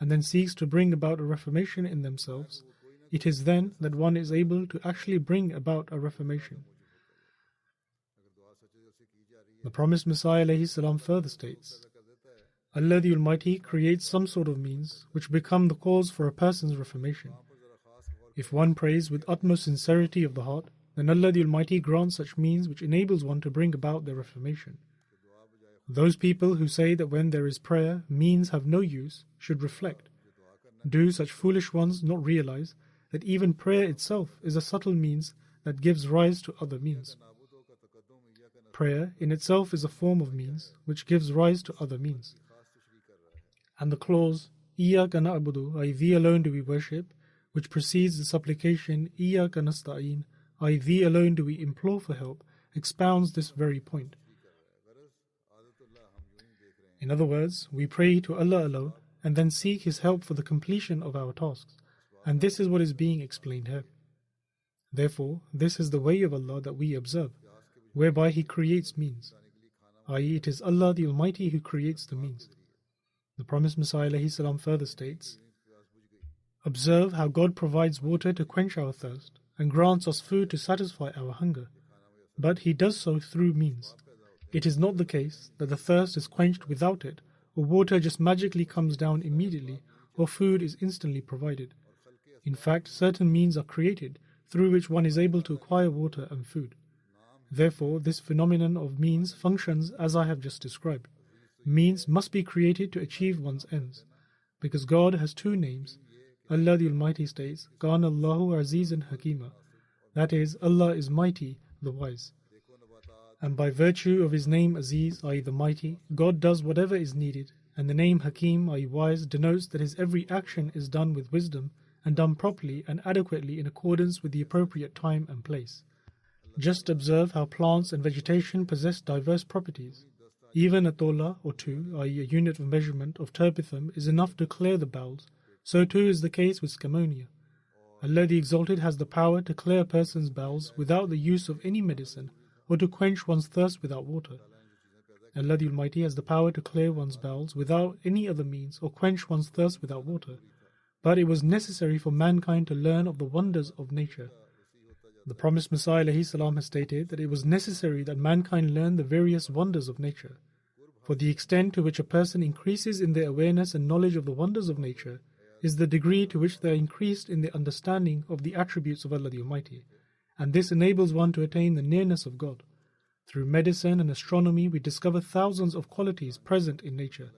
and then seeks to bring about a reformation in themselves, it is then that one is able to actually bring about a reformation." The promised Messiah ﷺ further states, "Allah the Almighty creates some sort of means which become the cause for a person's reformation. If one prays with utmost sincerity of the heart, then Allah the Almighty grants such means which enables one to bring about their reformation. Those people who say that when there is prayer, means have no use, should reflect. Do such foolish ones not realize that even prayer itself is a subtle means that gives rise to other means? Prayer in itself is a form of means which gives rise to other means. And the clause, Iyaka na'budu, i.e. Thee alone do we worship, which precedes the supplication, Iyaka nasta'in, i.e. Thee alone do we implore for help, expounds this very point. In other words, we pray to Allah alone and then seek His help for the completion of our tasks, and this is what is being explained here. Therefore, this is the way of Allah that we observe, whereby He creates means, i.e. it is Allah the Almighty who creates the means. The promised Messiah ﷺ further states, "Observe how God provides water to quench our thirst and grants us food to satisfy our hunger, but He does so through means. It is not the case that the thirst is quenched without it, or water just magically comes down immediately, or food is instantly provided. In fact, certain means are created through which one is able to acquire water and food. Therefore, this phenomenon of means functions as I have just described. Means must be created to achieve one's ends, because God has two names. Allah the Almighty states, Kana Allahu Azizan Hakima, that is, Allah is mighty, the wise. And by virtue of His name Aziz, i.e. the mighty, God does whatever is needed, and the name Hakim, i.e. wise, denotes that His every action is done with wisdom and done properly and adequately in accordance with the appropriate time and place. Just observe how plants and vegetation possess diverse properties. Even a tola or two, i.e. a unit of measurement of terpithm, is enough to clear the bowels. So too is the case with scamonia. Allah the Exalted has the power to clear a person's bowels without the use of any medicine, or to quench one's thirst without water. Allah the Almighty has the power to clear one's bowels without any other means, or quench one's thirst without water. But it was necessary for mankind to learn of the wonders of nature. The promised Messiah ﷺ has stated that it was necessary that mankind learn the various wonders of nature. For the extent to which a person increases in their awareness and knowledge of the wonders of nature is the degree to which they are increased in their understanding of the attributes of Allah the Almighty, and this enables one to attain the nearness of God. Through medicine and astronomy, we discover thousands of qualities present in nature.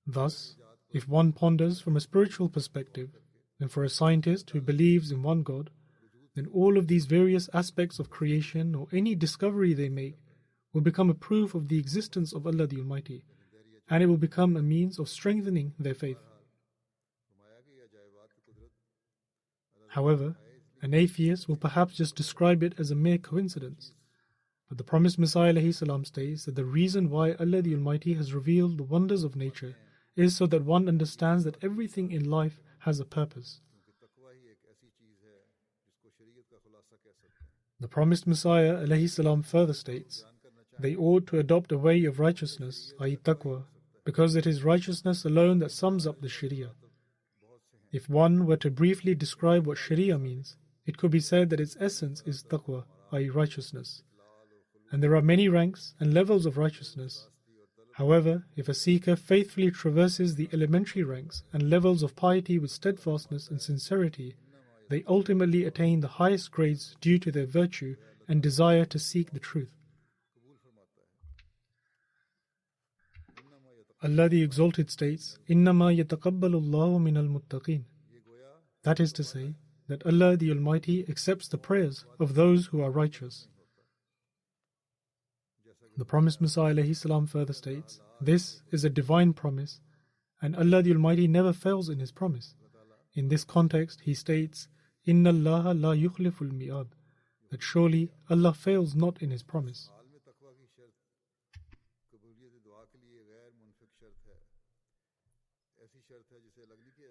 Thus, if one ponders from a spiritual perspective, then for a scientist who believes in one God, then all of these various aspects of creation or any discovery they make will become a proof of the existence of Allah the Almighty, and it will become a means of strengthening their faith. However, an atheist will perhaps just describe it as a mere coincidence. But the promised Messiah ﷺ states that the reason why Allah the Almighty has revealed the wonders of nature is so that one understands that everything in life has a purpose. The promised Messiah ﷺ further states, they ought to adopt a way of righteousness, i.e. taqwa, because it is righteousness alone that sums up the Sharia. If one were to briefly describe what Sharia means, it could be said that its essence is taqwa, i.e. righteousness. And there are many ranks and levels of righteousness. However, if a seeker faithfully traverses the elementary ranks and levels of piety with steadfastness and sincerity, they ultimately attain the highest grades due to their virtue and desire to seek the truth. Allah the Exalted states, إِنَّمَا يَتَقَبَّلُ اللَّهُ مِنَ الْمُتَّقِينَ. That is to say, that Allah the Almighty accepts the prayers of those who are righteous. The promised Messiah ﷺ further states, this is a divine promise, and Allah the Almighty never fails in His promise. In this context, He states, إِنَّ اللَّهَ لَا يُخْلِفُ الْمِيعَادِ, that surely Allah fails not in His promise.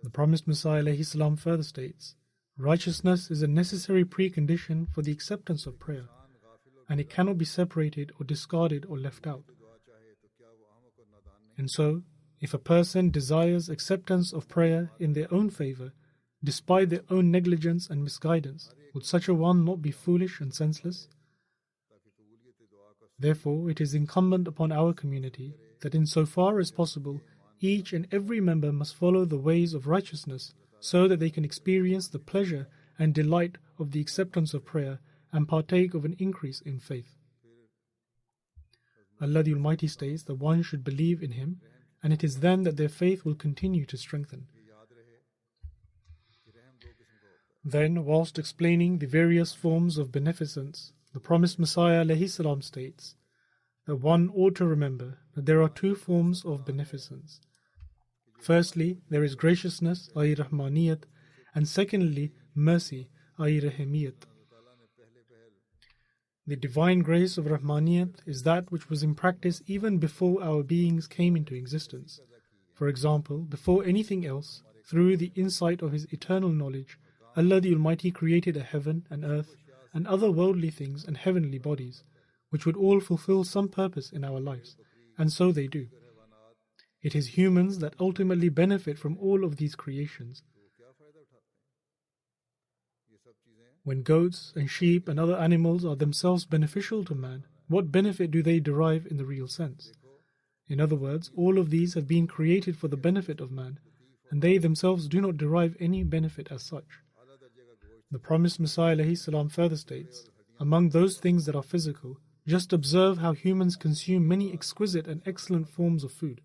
The promised Messiah ﷺ further states, righteousness is a necessary precondition for the acceptance of prayer, and it cannot be separated or discarded or left out. And so, if a person desires acceptance of prayer in their own favor, despite their own negligence and misguidance, would such a one not be foolish and senseless? Therefore, it is incumbent upon our community that insofar as possible, each and every member must follow the ways of righteousness so that they can experience the pleasure and delight of the acceptance of prayer and partake of an increase in faith. Allah the Almighty states that one should believe in Him, and it is then that their faith will continue to strengthen. Then, whilst explaining the various forms of beneficence, the promised Messiah ﷺ states that one ought to remember that there are two forms of beneficence. Firstly, there is graciousness, i.e. Rahmaniyat, and secondly, mercy, i.e. Rahimiyat. The divine grace of Rahmaniyat is that which was in practice even before our beings came into existence. For example, before anything else, through the insight of His eternal knowledge, Allah the Almighty created a heaven and earth and other worldly things and heavenly bodies, which would all fulfill some purpose in our lives, and so they do. It is humans that ultimately benefit from all of these creations. When goats and sheep and other animals are themselves beneficial to man, what benefit do they derive in the real sense? In other words, all of these have been created for the benefit of man, and they themselves do not derive any benefit as such. The promised Messiah ﷺ further states, among those things that are physical, just observe how humans consume many exquisite and excellent forms of food.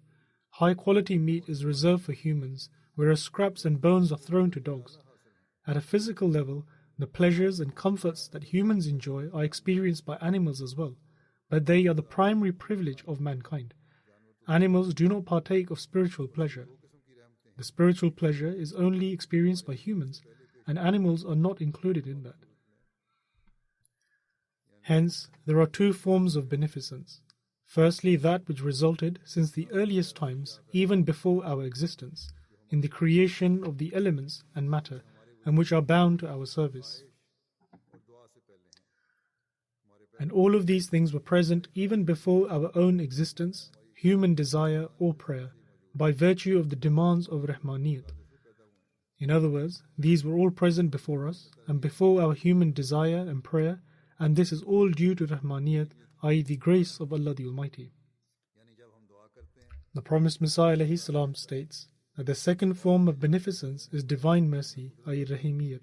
High quality meat is reserved for humans, whereas scraps and bones are thrown to dogs. At a physical level, the pleasures and comforts that humans enjoy are experienced by animals as well, but they are the primary privilege of mankind. Animals do not partake of spiritual pleasure. The spiritual pleasure is only experienced by humans, and animals are not included in that. Hence, there are two forms of beneficence. Firstly, that which resulted since the earliest times, even before our existence, in the creation of the elements and matter, and which are bound to our service. And all of these things were present even before our own existence, human desire or prayer, by virtue of the demands of Rahmaniyat. In other words, these were all present before us and before our human desire and prayer, and this is all due to Rahmaniyat, i.e. the grace of Allah the Almighty. The promised Messiah ﷺ states that the second form of beneficence is divine mercy, i.e. Rahimiyat.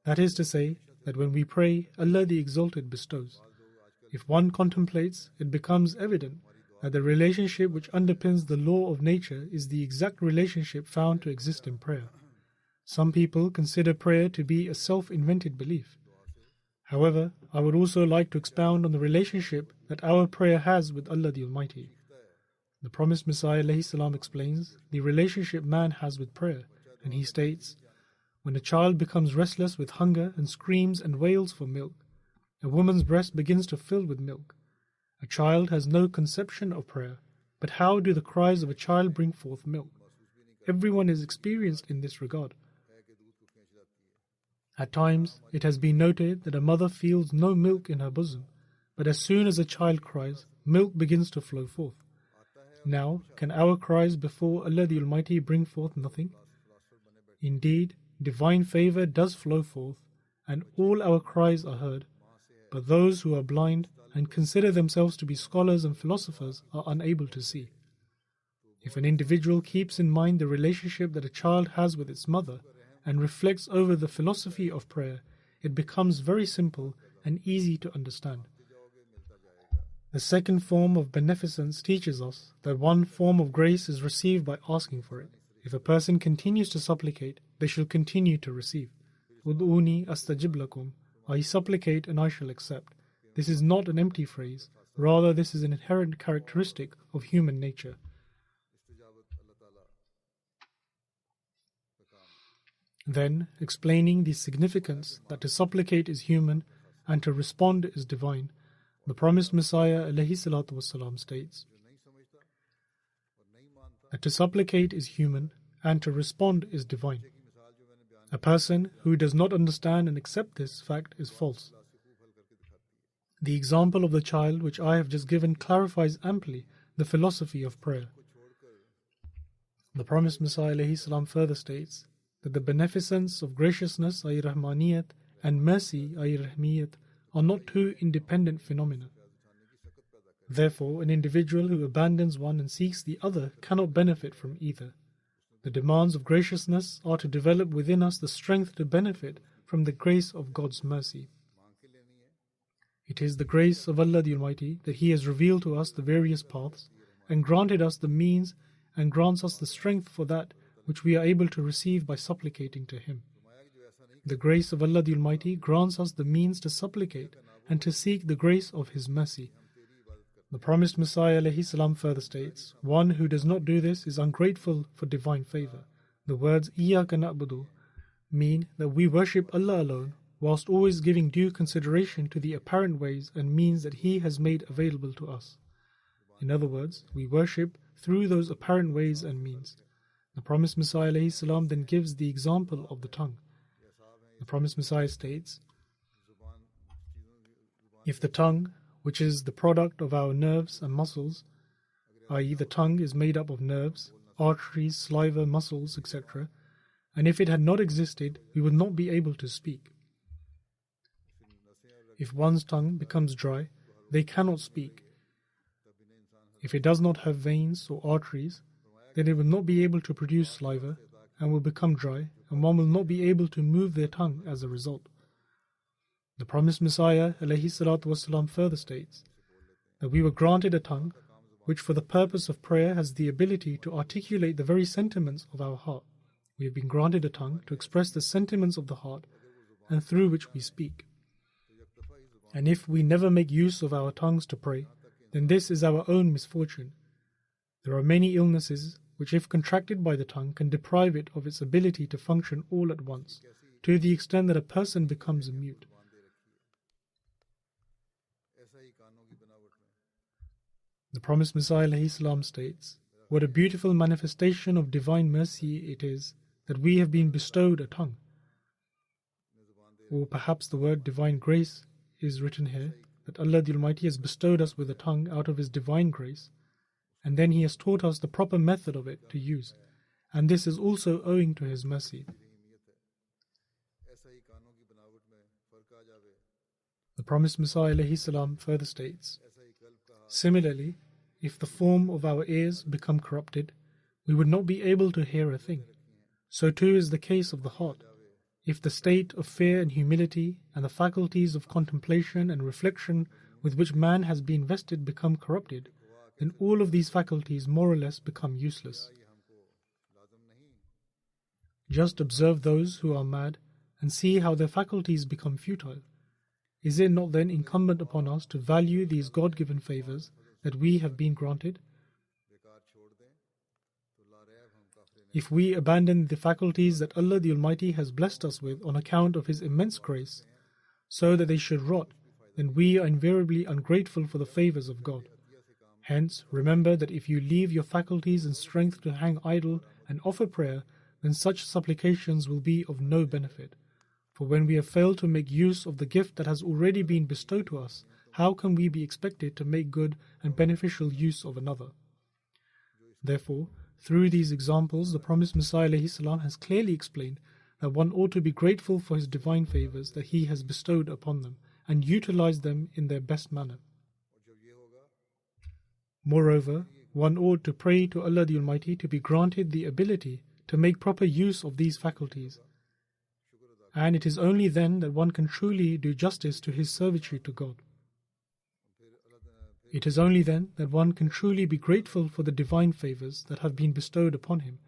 That is to say, that when we pray, Allah the Exalted bestows. If one contemplates, it becomes evident that the relationship which underpins the law of nature is the exact relationship found to exist in prayer. Some people consider prayer to be a self-invented belief. However, I would also like to expound on the relationship that our prayer has with Allah the Almighty. The promised Messiah ﷺ explains the relationship man has with prayer, and he states, when a child becomes restless with hunger and screams and wails for milk, a woman's breast begins to fill with milk. A child has no conception of prayer, but how do the cries of a child bring forth milk? Everyone is experienced in this regard. At times, it has been noted that a mother feels no milk in her bosom, but as soon as a child cries, milk begins to flow forth. Now, can our cries before Allah the Almighty bring forth nothing? Indeed, divine favor does flow forth, and all our cries are heard, but those who are blind and consider themselves to be scholars and philosophers are unable to see. If an individual keeps in mind the relationship that a child has with its mother and reflects over the philosophy of prayer, it becomes very simple and easy to understand. The second form of beneficence teaches us that one form of grace is received by asking for it. If a person continues to supplicate, they shall continue to receive. Ud'uni astajib lakum, I supplicate and I shall accept. This is not an empty phrase, rather this is an inherent characteristic of human nature. Then, explaining the significance that to supplicate is human and to respond is divine, the promised Messiah ﷺ states that to supplicate is human and to respond is divine. A person who does not understand and accept this fact is false. The example of the child which I have just given clarifies amply the philosophy of prayer. The promised Messiah ﷺ further states that the beneficence of graciousness, i.e. Rahmaniyat, and mercy, i.e. Rahmiyat, are not two independent phenomena. Therefore, an individual who abandons one and seeks the other cannot benefit from either. The demands of graciousness are to develop within us the strength to benefit from the grace of God's mercy. It is the grace of Allah the Almighty that He has revealed to us the various paths and granted us the means and grants us the strength for that which we are able to receive by supplicating to Him. The grace of Allah the Almighty grants us the means to supplicate and to seek the grace of His mercy. The promised Messiah ﷺ further states, one who does not do this is ungrateful for divine favor. The words Iyaka na'budu mean that we worship Allah alone, whilst always giving due consideration to the apparent ways and means that He has made available to us. In other words, we worship through those apparent ways and means. The promised Messiah ﷺ then gives the example of the tongue. The promised Messiah states, if the tongue, which is the product of our nerves and muscles, i.e. the tongue is made up of nerves, arteries, saliva, muscles, etc., and if it had not existed, we would not be able to speak. If one's tongue becomes dry, they cannot speak. If it does not have veins or arteries, then it will not be able to produce saliva and will become dry, and one will not be able to move their tongue as a result. The promised Messiah ﷺ further states that we were granted a tongue which for the purpose of prayer has the ability to articulate the very sentiments of our heart. We have been granted a tongue to express the sentiments of the heart and through which we speak. And if we never make use of our tongues to pray, then this is our own misfortune. There are many illnesses which, if contracted by the tongue, can deprive it of its ability to function all at once, to the extent that a person becomes mute. The promised Messiah ﷺ states, what a beautiful manifestation of divine mercy it is that we have been bestowed a tongue. Or perhaps the word divine grace is written here, that Allah the Almighty has bestowed us with a tongue out of His divine grace, and then He has taught us the proper method of it to use, and this is also owing to His mercy. Promised Messiah ﷺ further states, similarly, if the form of our ears become corrupted, we would not be able to hear a thing. So too is the case of the heart. If the state of fear and humility and the faculties of contemplation and reflection with which man has been vested become corrupted, then all of these faculties more or less become useless. Just observe those who are mad and see how their faculties become futile. Is it not then incumbent upon us to value these God-given favors that we have been granted? If we abandon the faculties that Allah the Almighty has blessed us with on account of His immense grace, so that they should rot, then we are invariably ungrateful for the favors of God. Hence, remember that if you leave your faculties and strength to hang idle and offer prayer, then such supplications will be of no benefit. For when we have failed to make use of the gift that has already been bestowed to us, how can we be expected to make good and beneficial use of another? Therefore, through these examples, the promised Messiah ﷺ has clearly explained that one ought to be grateful for his divine favors that he has bestowed upon them and utilize them in their best manner. Moreover, one ought to pray to Allah the Almighty to be granted the ability to make proper use of these faculties. And it is only then that one can truly do justice to his servitude to God. It is only then that one can truly be grateful for the divine favors that have been bestowed upon him,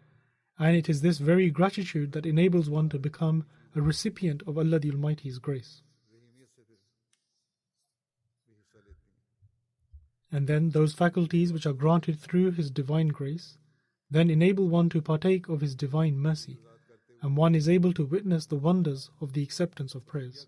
and it is this very gratitude that enables one to become a recipient of Allah the Almighty's grace. And then those faculties which are granted through His divine grace then enable one to partake of His divine mercy, and one is able to witness the wonders of the acceptance of prayers.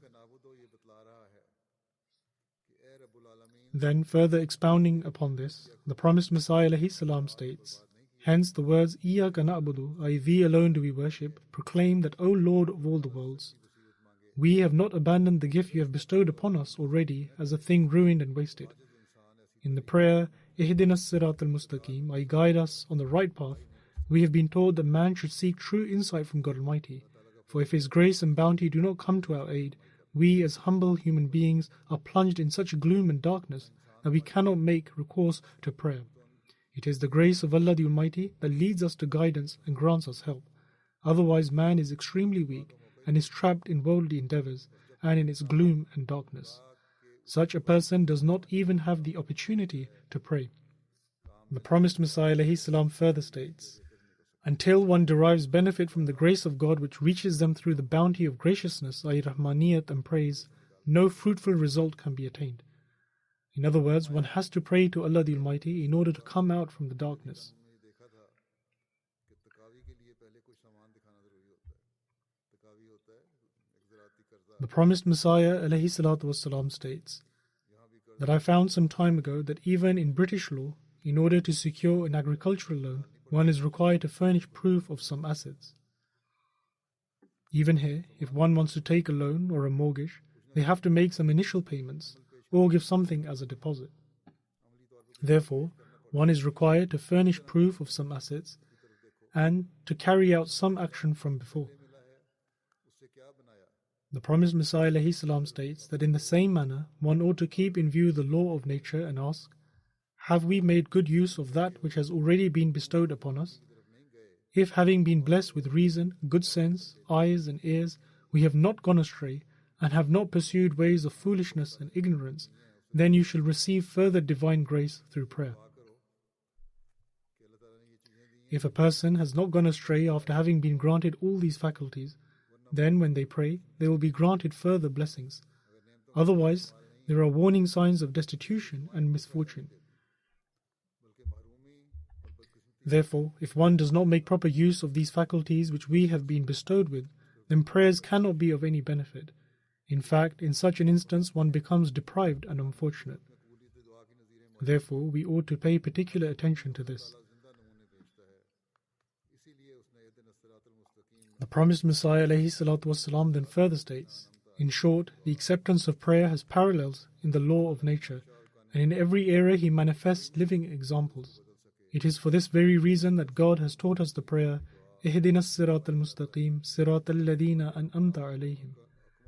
Then, further expounding upon this, the promised Messiah ﷺ states, hence the words Iyaka na'budu, i.e. Thee alone do we worship, proclaim that, O Lord of all the worlds, we have not abandoned the gift you have bestowed upon us already as a thing ruined and wasted. In the prayer, Ihdinas Sirat al-Mustaqim, i.e. guide us on the right path, we have been told that man should seek true insight from God Almighty, for if His grace and bounty do not come to our aid, we as humble human beings are plunged in such gloom and darkness that we cannot make recourse to prayer. It is the grace of Allah the Almighty that leads us to guidance and grants us help. Otherwise man is extremely weak and is trapped in worldly endeavors and in its gloom and darkness. Such a person does not even have the opportunity to pray. The promised Messiah ﷺ further states, until one derives benefit from the grace of God which reaches them through the bounty of graciousness, i.e. Rahmaniyat and praise, no fruitful result can be attained. In other words, one has to pray to Allah the Almighty in order to come out from the darkness. The promised Messiah ﷺ states that I found some time ago that even in British law, in order to secure an agricultural loan, one is required to furnish proof of some assets. Even here, if one wants to take a loan or a mortgage, they have to make some initial payments or give something as a deposit. Therefore, one is required to furnish proof of some assets and to carry out some action from before. The promised Messiah ﷺ states that in the same manner, one ought to keep in view the law of nature and ask, have we made good use of that which has already been bestowed upon us? If having been blessed with reason, good sense, eyes and ears, we have not gone astray and have not pursued ways of foolishness and ignorance, then you shall receive further divine grace through prayer. If a person has not gone astray after having been granted all these faculties, then when they pray, they will be granted further blessings. Otherwise, there are warning signs of destitution and misfortune. Therefore, if one does not make proper use of these faculties which we have been bestowed with, then prayers cannot be of any benefit. In fact, in such an instance one becomes deprived and unfortunate. Therefore, we ought to pay particular attention to this. The promised Messiah ﷺ then further states, in short, the acceptance of prayer has parallels in the law of nature, and in every area He manifests living examples. It is for this very reason that God has taught us the prayer, Ihdinas Sirat al-Mustaqim, Sirat al-Ladina an'amta alayhim.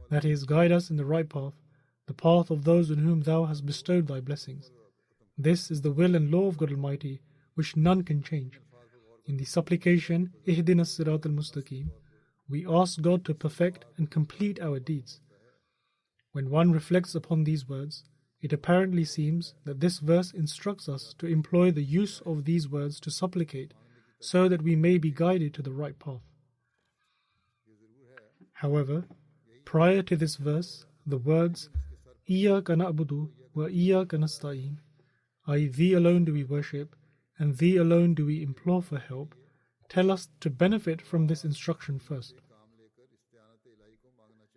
That is, guide us in the right path, the path of those on whom thou hast bestowed thy blessings. This is the will and law of God Almighty, which none can change. In the supplication, Ihdina Sirat al-Mustaqim, we ask God to perfect and complete our deeds. When one reflects upon these words, it apparently seems that this verse instructs us to employ the use of these words to supplicate, so that we may be guided to the right path. However, prior to this verse, the words Iyyaka na'budu wa iyyaka nasta'in, i.e. Thee alone do we worship, and Thee alone do we implore for help, tell us to benefit from this instruction first.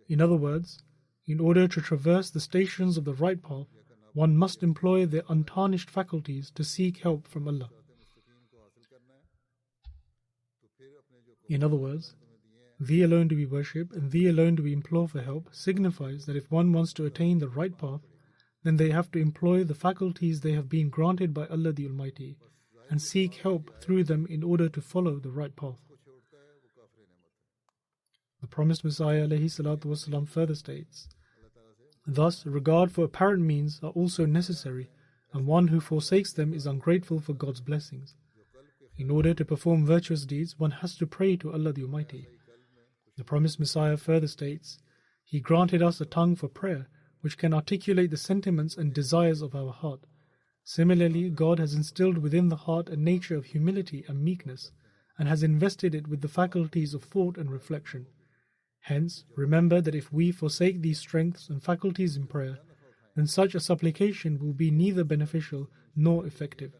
In other words, in order to traverse the stations of the right path, one must employ their untarnished faculties to seek help from Allah. In other words, Thee alone do we worship and Thee alone do we implore for help signifies that if one wants to attain the right path, then they have to employ the faculties they have been granted by Allah the Almighty and seek help through them in order to follow the right path. The promised Messiah ﷺ further states, thus, regard for apparent means are also necessary, and one who forsakes them is ungrateful for God's blessings. In order to perform virtuous deeds, one has to pray to Allah the Almighty. The promised Messiah further states, He granted us a tongue for prayer, which can articulate the sentiments and desires of our heart. Similarly, God has instilled within the heart a nature of humility and meekness, and has invested it with the faculties of thought and reflection. Hence, remember that if we forsake these strengths and faculties in prayer, then such a supplication will be neither beneficial nor effective.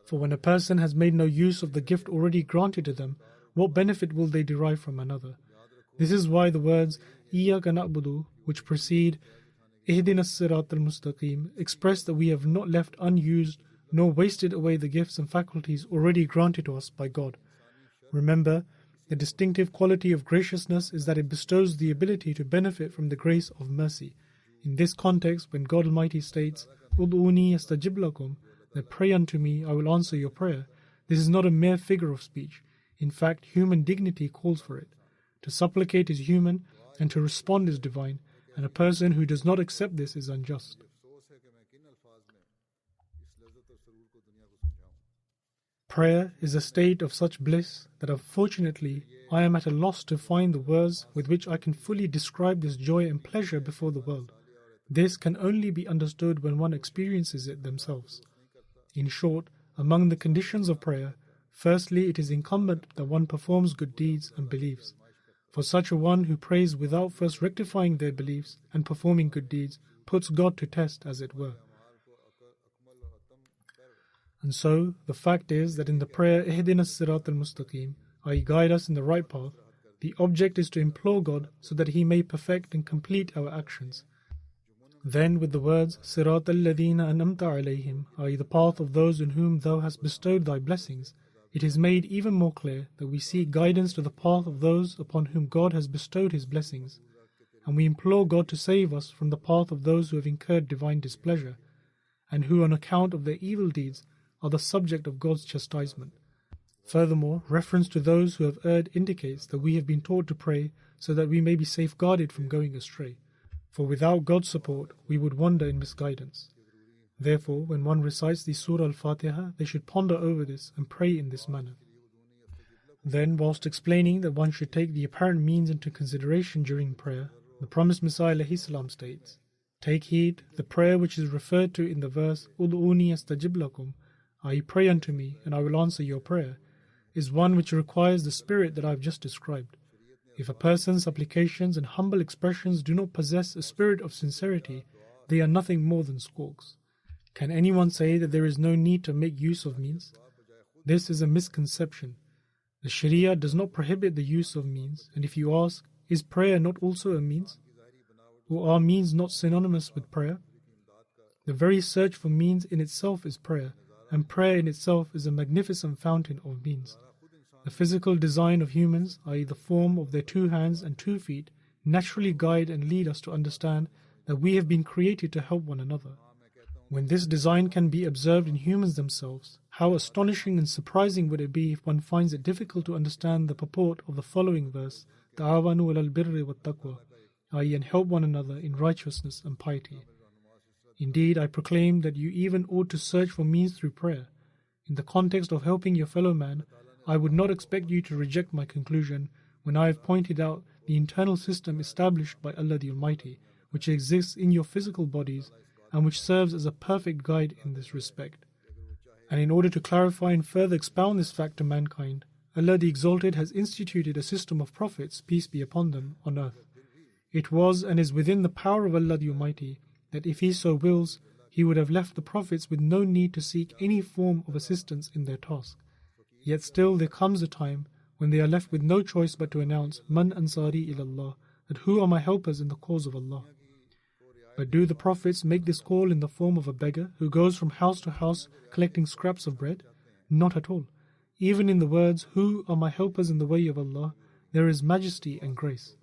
For when a person has made no use of the gift already granted to them, what benefit will they derive from another? This is why the words Iyyaka na'budu, which precede Ihdina Sirat al-Mustaqim, express that we have not left unused nor wasted away the gifts and faculties already granted to us by God. Remember, the distinctive quality of graciousness is that it bestows the ability to benefit from the grace of mercy. In this context, when God Almighty states, Ud'uni astajib lakum, that pray unto me, I will answer your prayer, this is not a mere figure of speech. In fact, human dignity calls for it. To supplicate is human, and to respond is divine, and a person who does not accept this is unjust. Prayer is a state of such bliss that unfortunately I am at a loss to find the words with which I can fully describe this joy and pleasure before the world. This can only be understood when one experiences it themselves. In short, among the conditions of prayer, firstly, it is incumbent that one performs good deeds and believes. For such a one who prays without first rectifying their beliefs and performing good deeds puts God to test, as it were. And so, the fact is that in the prayer Ihdina Sirat al-Mustaqim, i.e. guide us in the right path, the object is to implore God so that He may perfect and complete our actions. Then with the words Sirat al-Ladina an'amta alayhim, i.e. the path of those on whom Thou hast bestowed Thy blessings, it is made even more clear that we seek guidance to the path of those upon whom God has bestowed His blessings, and we implore God to save us from the path of those who have incurred divine displeasure, and who on account of their evil deeds are the subject of God's chastisement. Furthermore, reference to those who have erred indicates that we have been taught to pray so that we may be safeguarded from going astray, for without God's support we would wander in misguidance. Therefore, when one recites the Surah Al-Fatiha, they should ponder over this and pray in this manner. Then, whilst explaining that one should take the apparent means into consideration during prayer, the promised Messiah ﷺ states, Take heed, the prayer which is referred to in the verse Ud'uni astajib lakum, i.e. pray unto me and I will answer your prayer, is one which requires the spirit that I have just described. If a person's supplications and humble expressions do not possess a spirit of sincerity, they are nothing more than squawks. Can anyone say that there is no need to make use of means? This is a misconception. The Sharia does not prohibit the use of means, and if you ask, is prayer not also a means? Or are means not synonymous with prayer? The very search for means in itself is prayer, and prayer in itself is a magnificent fountain of means. The physical design of humans, i.e. the form of their 2 hands and 2 feet, naturally guide and lead us to understand that we have been created to help one another. When this design can be observed in humans themselves, how astonishing and surprising would it be if one finds it difficult to understand the purport of the following verse, Ta'awanu alal birri wat taqwa, i.e. and help one another in righteousness and piety. Indeed, I proclaim that you even ought to search for means through prayer. In the context of helping your fellow man, I would not expect you to reject my conclusion when I have pointed out the internal system established by Allah the Almighty, which exists in your physical bodies and which serves as a perfect guide in this respect. And in order to clarify and further expound this fact to mankind, Allah the Exalted has instituted a system of prophets, peace be upon them, on earth. It was and is within the power of Allah the Almighty that if He so wills, He would have left the prophets with no need to seek any form of assistance in their task. Yet still there comes a time when they are left with no choice but to announce, Man Ansari ilallah, that who are my helpers in the cause of Allah. But do the prophets make this call in the form of a beggar who goes from house to house collecting scraps of bread? Not at all. Even in the words, who are my helpers in the way of Allah, there is majesty and grace.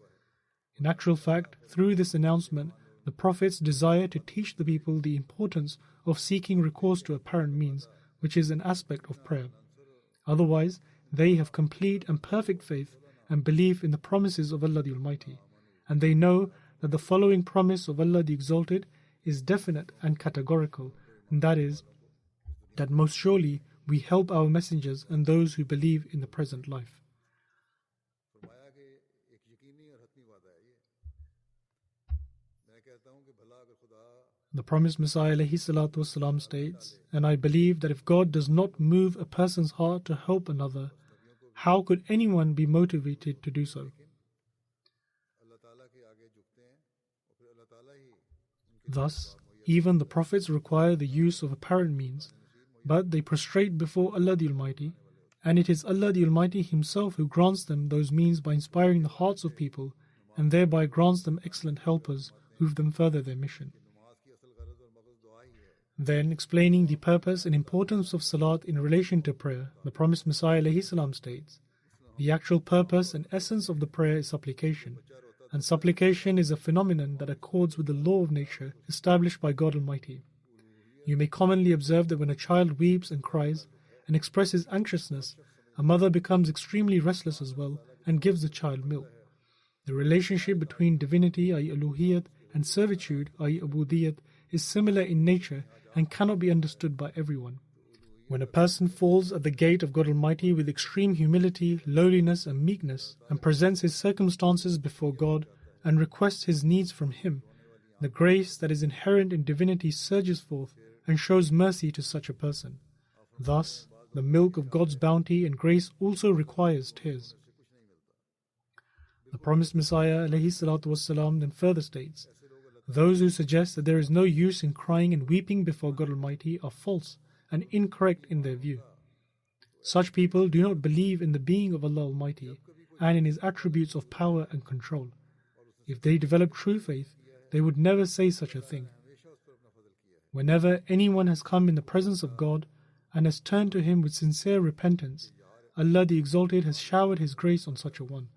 In actual fact, through this announcement, the prophets desire to teach the people the importance of seeking recourse to apparent means, which is an aspect of prayer. Otherwise, they have complete and perfect faith and belief in the promises of Allah the Almighty, and they know that the following promise of Allah the Exalted is definite and categorical, and that is, that most surely we help our messengers and those who believe in the present life. The promised Messiah ﷺ states, and I believe that if God does not move a person's heart to help another, how could anyone be motivated to do so? Thus, even the prophets require the use of apparent means, but they prostrate before Allah the Almighty, and it is Allah the Almighty Himself who grants them those means by inspiring the hearts of people, and thereby grants them excellent helpers who then further their mission. Then, explaining the purpose and importance of Salat in relation to prayer, the promised Messiah ﷺ states, the actual purpose and essence of the prayer is supplication, and supplication is a phenomenon that accords with the law of nature established by God Almighty. You may commonly observe that when a child weeps and cries and expresses anxiousness, a mother becomes extremely restless as well and gives the child milk. The relationship between divinity, i.e. uluhiyat, and servitude, i.e. ubudiyat, is similar in nature and cannot be understood by everyone. When a person falls at the gate of God Almighty with extreme humility, lowliness and meekness, and presents his circumstances before God and requests his needs from Him, the grace that is inherent in divinity surges forth and shows mercy to such a person. Thus, the milk of God's bounty and grace also requires tears. The promised Messiah ﷺ then further states, those who suggest that there is no use in crying and weeping before God Almighty are false and incorrect in their view. Such people do not believe in the being of Allah Almighty and in His attributes of power and control. If they develop true faith, they would never say such a thing. Whenever anyone has come in the presence of God and has turned to Him with sincere repentance, Allah the Exalted has showered His grace on such a one.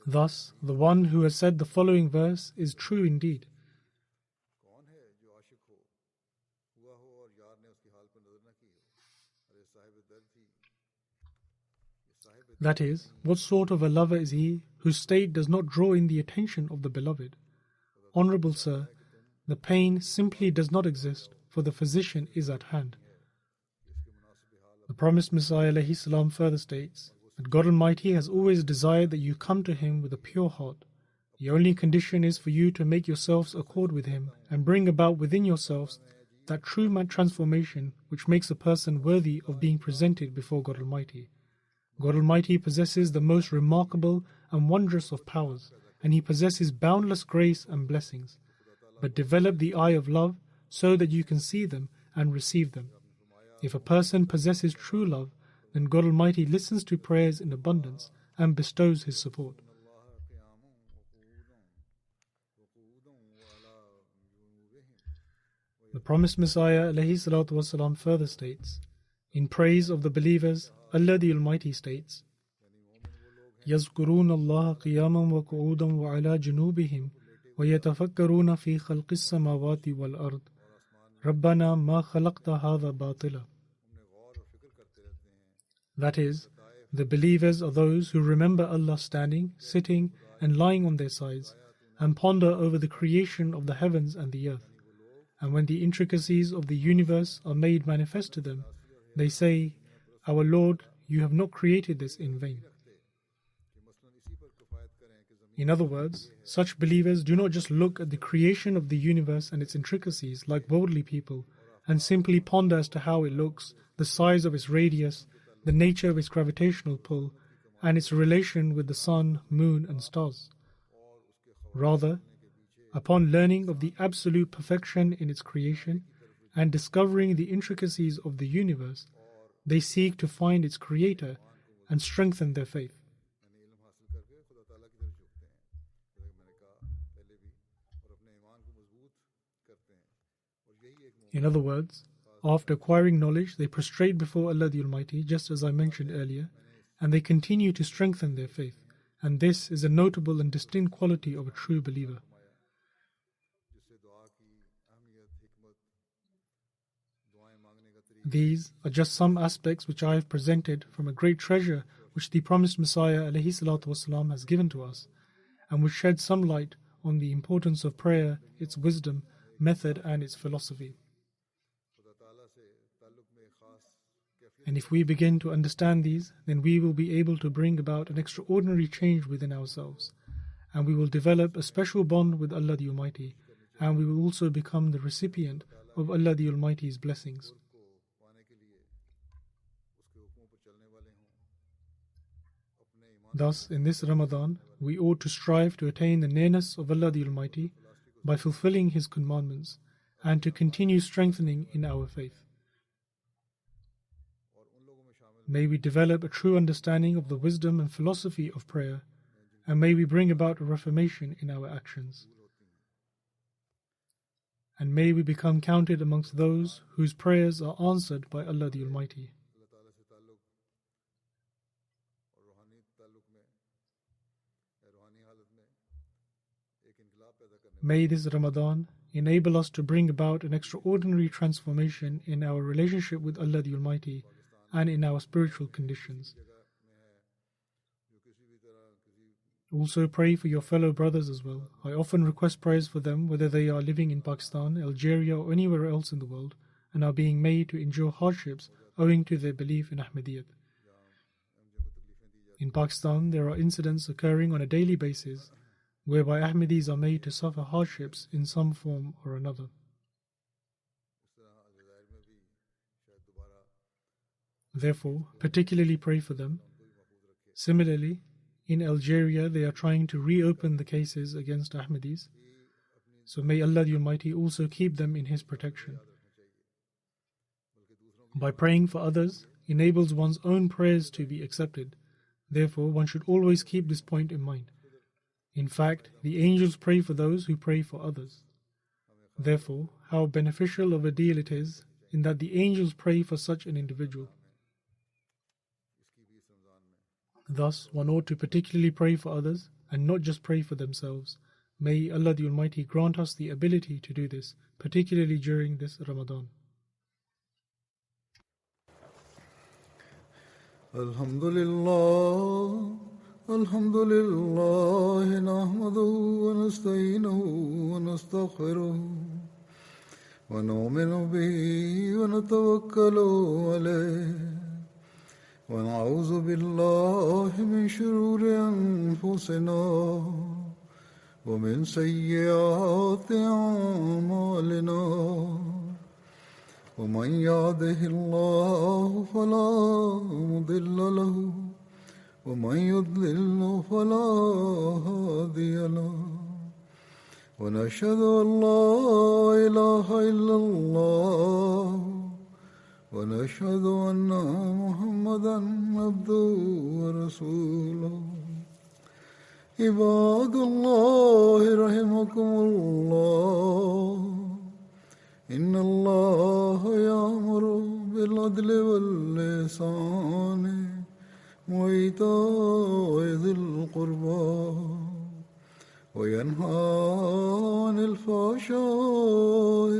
Thus, the one who has said the following verse is true indeed. That is, what sort of a lover is he whose state does not draw in the attention of the beloved? Honorable Sir, the pain simply does not exist, for the physician is at hand. The promised Messiah ﷺ further states that God Almighty has always desired that you come to Him with a pure heart. The only condition is for you to make yourselves accord with Him and bring about within yourselves that true transformation which makes a person worthy of being presented before God Almighty. God Almighty possesses the most remarkable and wondrous of powers, and He possesses boundless grace and blessings. But develop the eye of love so that you can see them and receive them. If a person possesses true love, then God Almighty listens to prayers in abundance and bestows His support. The promised Messiah ﷺ further states, in praise of the believers, Allah the Almighty states, يَذْكُرُونَ اللَّهَ قِيَامًا وَقُعُودًا وَعَلَى جُنُوبِهِمْ وَيَتَفَكَّرُونَ فِي خَلْقِ السَّمَاوَاتِ وَالْأَرْضِ رَبَّنَا مَا خَلَقْتَ هَذَا بَاطِلًا. That is, the believers are those who remember Allah standing, sitting, and lying on their sides, and ponder over the creation of the heavens and the earth. And when the intricacies of the universe are made manifest to them, they say, "Our Lord, you have not created this in vain." In other words, such believers do not just look at the creation of the universe and its intricacies like worldly people, and simply ponder as to how it looks, the size of its radius, the nature of its gravitational pull, and its relation with the sun, moon, and stars. Rather, upon learning of the absolute perfection in its creation and discovering the intricacies of the universe, they seek to find its creator and strengthen their faith. In other words, after acquiring knowledge, they prostrate before Allah the Almighty, just as I mentioned earlier, and they continue to strengthen their faith, and this is a notable and distinct quality of a true believer. These are just some aspects which I have presented from a great treasure which the promised Messiah ﷺ has given to us, and which shed some light on the importance of prayer, its wisdom, method, and its philosophy. And if we begin to understand these, then we will be able to bring about an extraordinary change within ourselves, and we will develop a special bond with Allah the Almighty, and we will also become the recipient of Allah the Almighty's blessings. Thus, in this Ramadan, we ought to strive to attain the nearness of Allah the Almighty by fulfilling His commandments and to continue strengthening in our faith. May we develop a true understanding of the wisdom and philosophy of prayer, and may we bring about a reformation in our actions. And may we become counted amongst those whose prayers are answered by Allah the Almighty. May this Ramadan enable us to bring about an extraordinary transformation in our relationship with Allah the Almighty and in our spiritual conditions. Also pray for your fellow brothers as well. I often request prayers for them whether they are living in Pakistan, Algeria or anywhere else in the world and are being made to endure hardships owing to their belief in Ahmadiyyat. In Pakistan, there are incidents occurring on a daily basis whereby Ahmadis are made to suffer hardships in some form or another. Therefore, particularly pray for them. Similarly, in Algeria, they are trying to reopen the cases against Ahmadis. So may Allah the Almighty also keep them in His protection. By praying for others enables one's own prayers to be accepted. Therefore, one should always keep this point in mind. In fact, the angels pray for those who pray for others. Therefore, how beneficial of a deal it is in that the angels pray for such an individual. Thus, one ought to particularly pray for others and not just pray for themselves. May Allah the Almighty grant us the ability to do this, particularly during this Ramadan. Alhamdulillah, Alhamdulillah, nahmaduhu wa nasta'inuhu wa nastaghfiruh wa nu'minu bihi wa natawakkalu alayh. ونعوذ بالله من شرور أنفسنا ومن سيئات أعمالنا ومن يهده الله فلا مضل له ومن يضلل فلا هادي له ونشهد أن لا إله إلا الله ونشهد أن محمدًا عبده ورسوله عباد الله رحمكم الله إن الله يأمر بالعدل والإحسان وإيتاء ذي القربى وينهى عن الفحشاء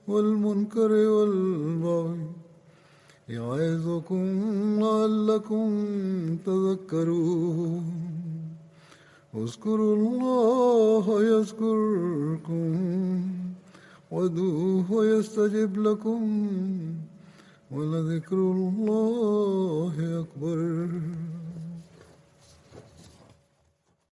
والمنكر والبغي يعظكم لعلكم تذكرون اذكروا الله يذكركم وادعوه يستجب لكم ولذكر الله أكبر.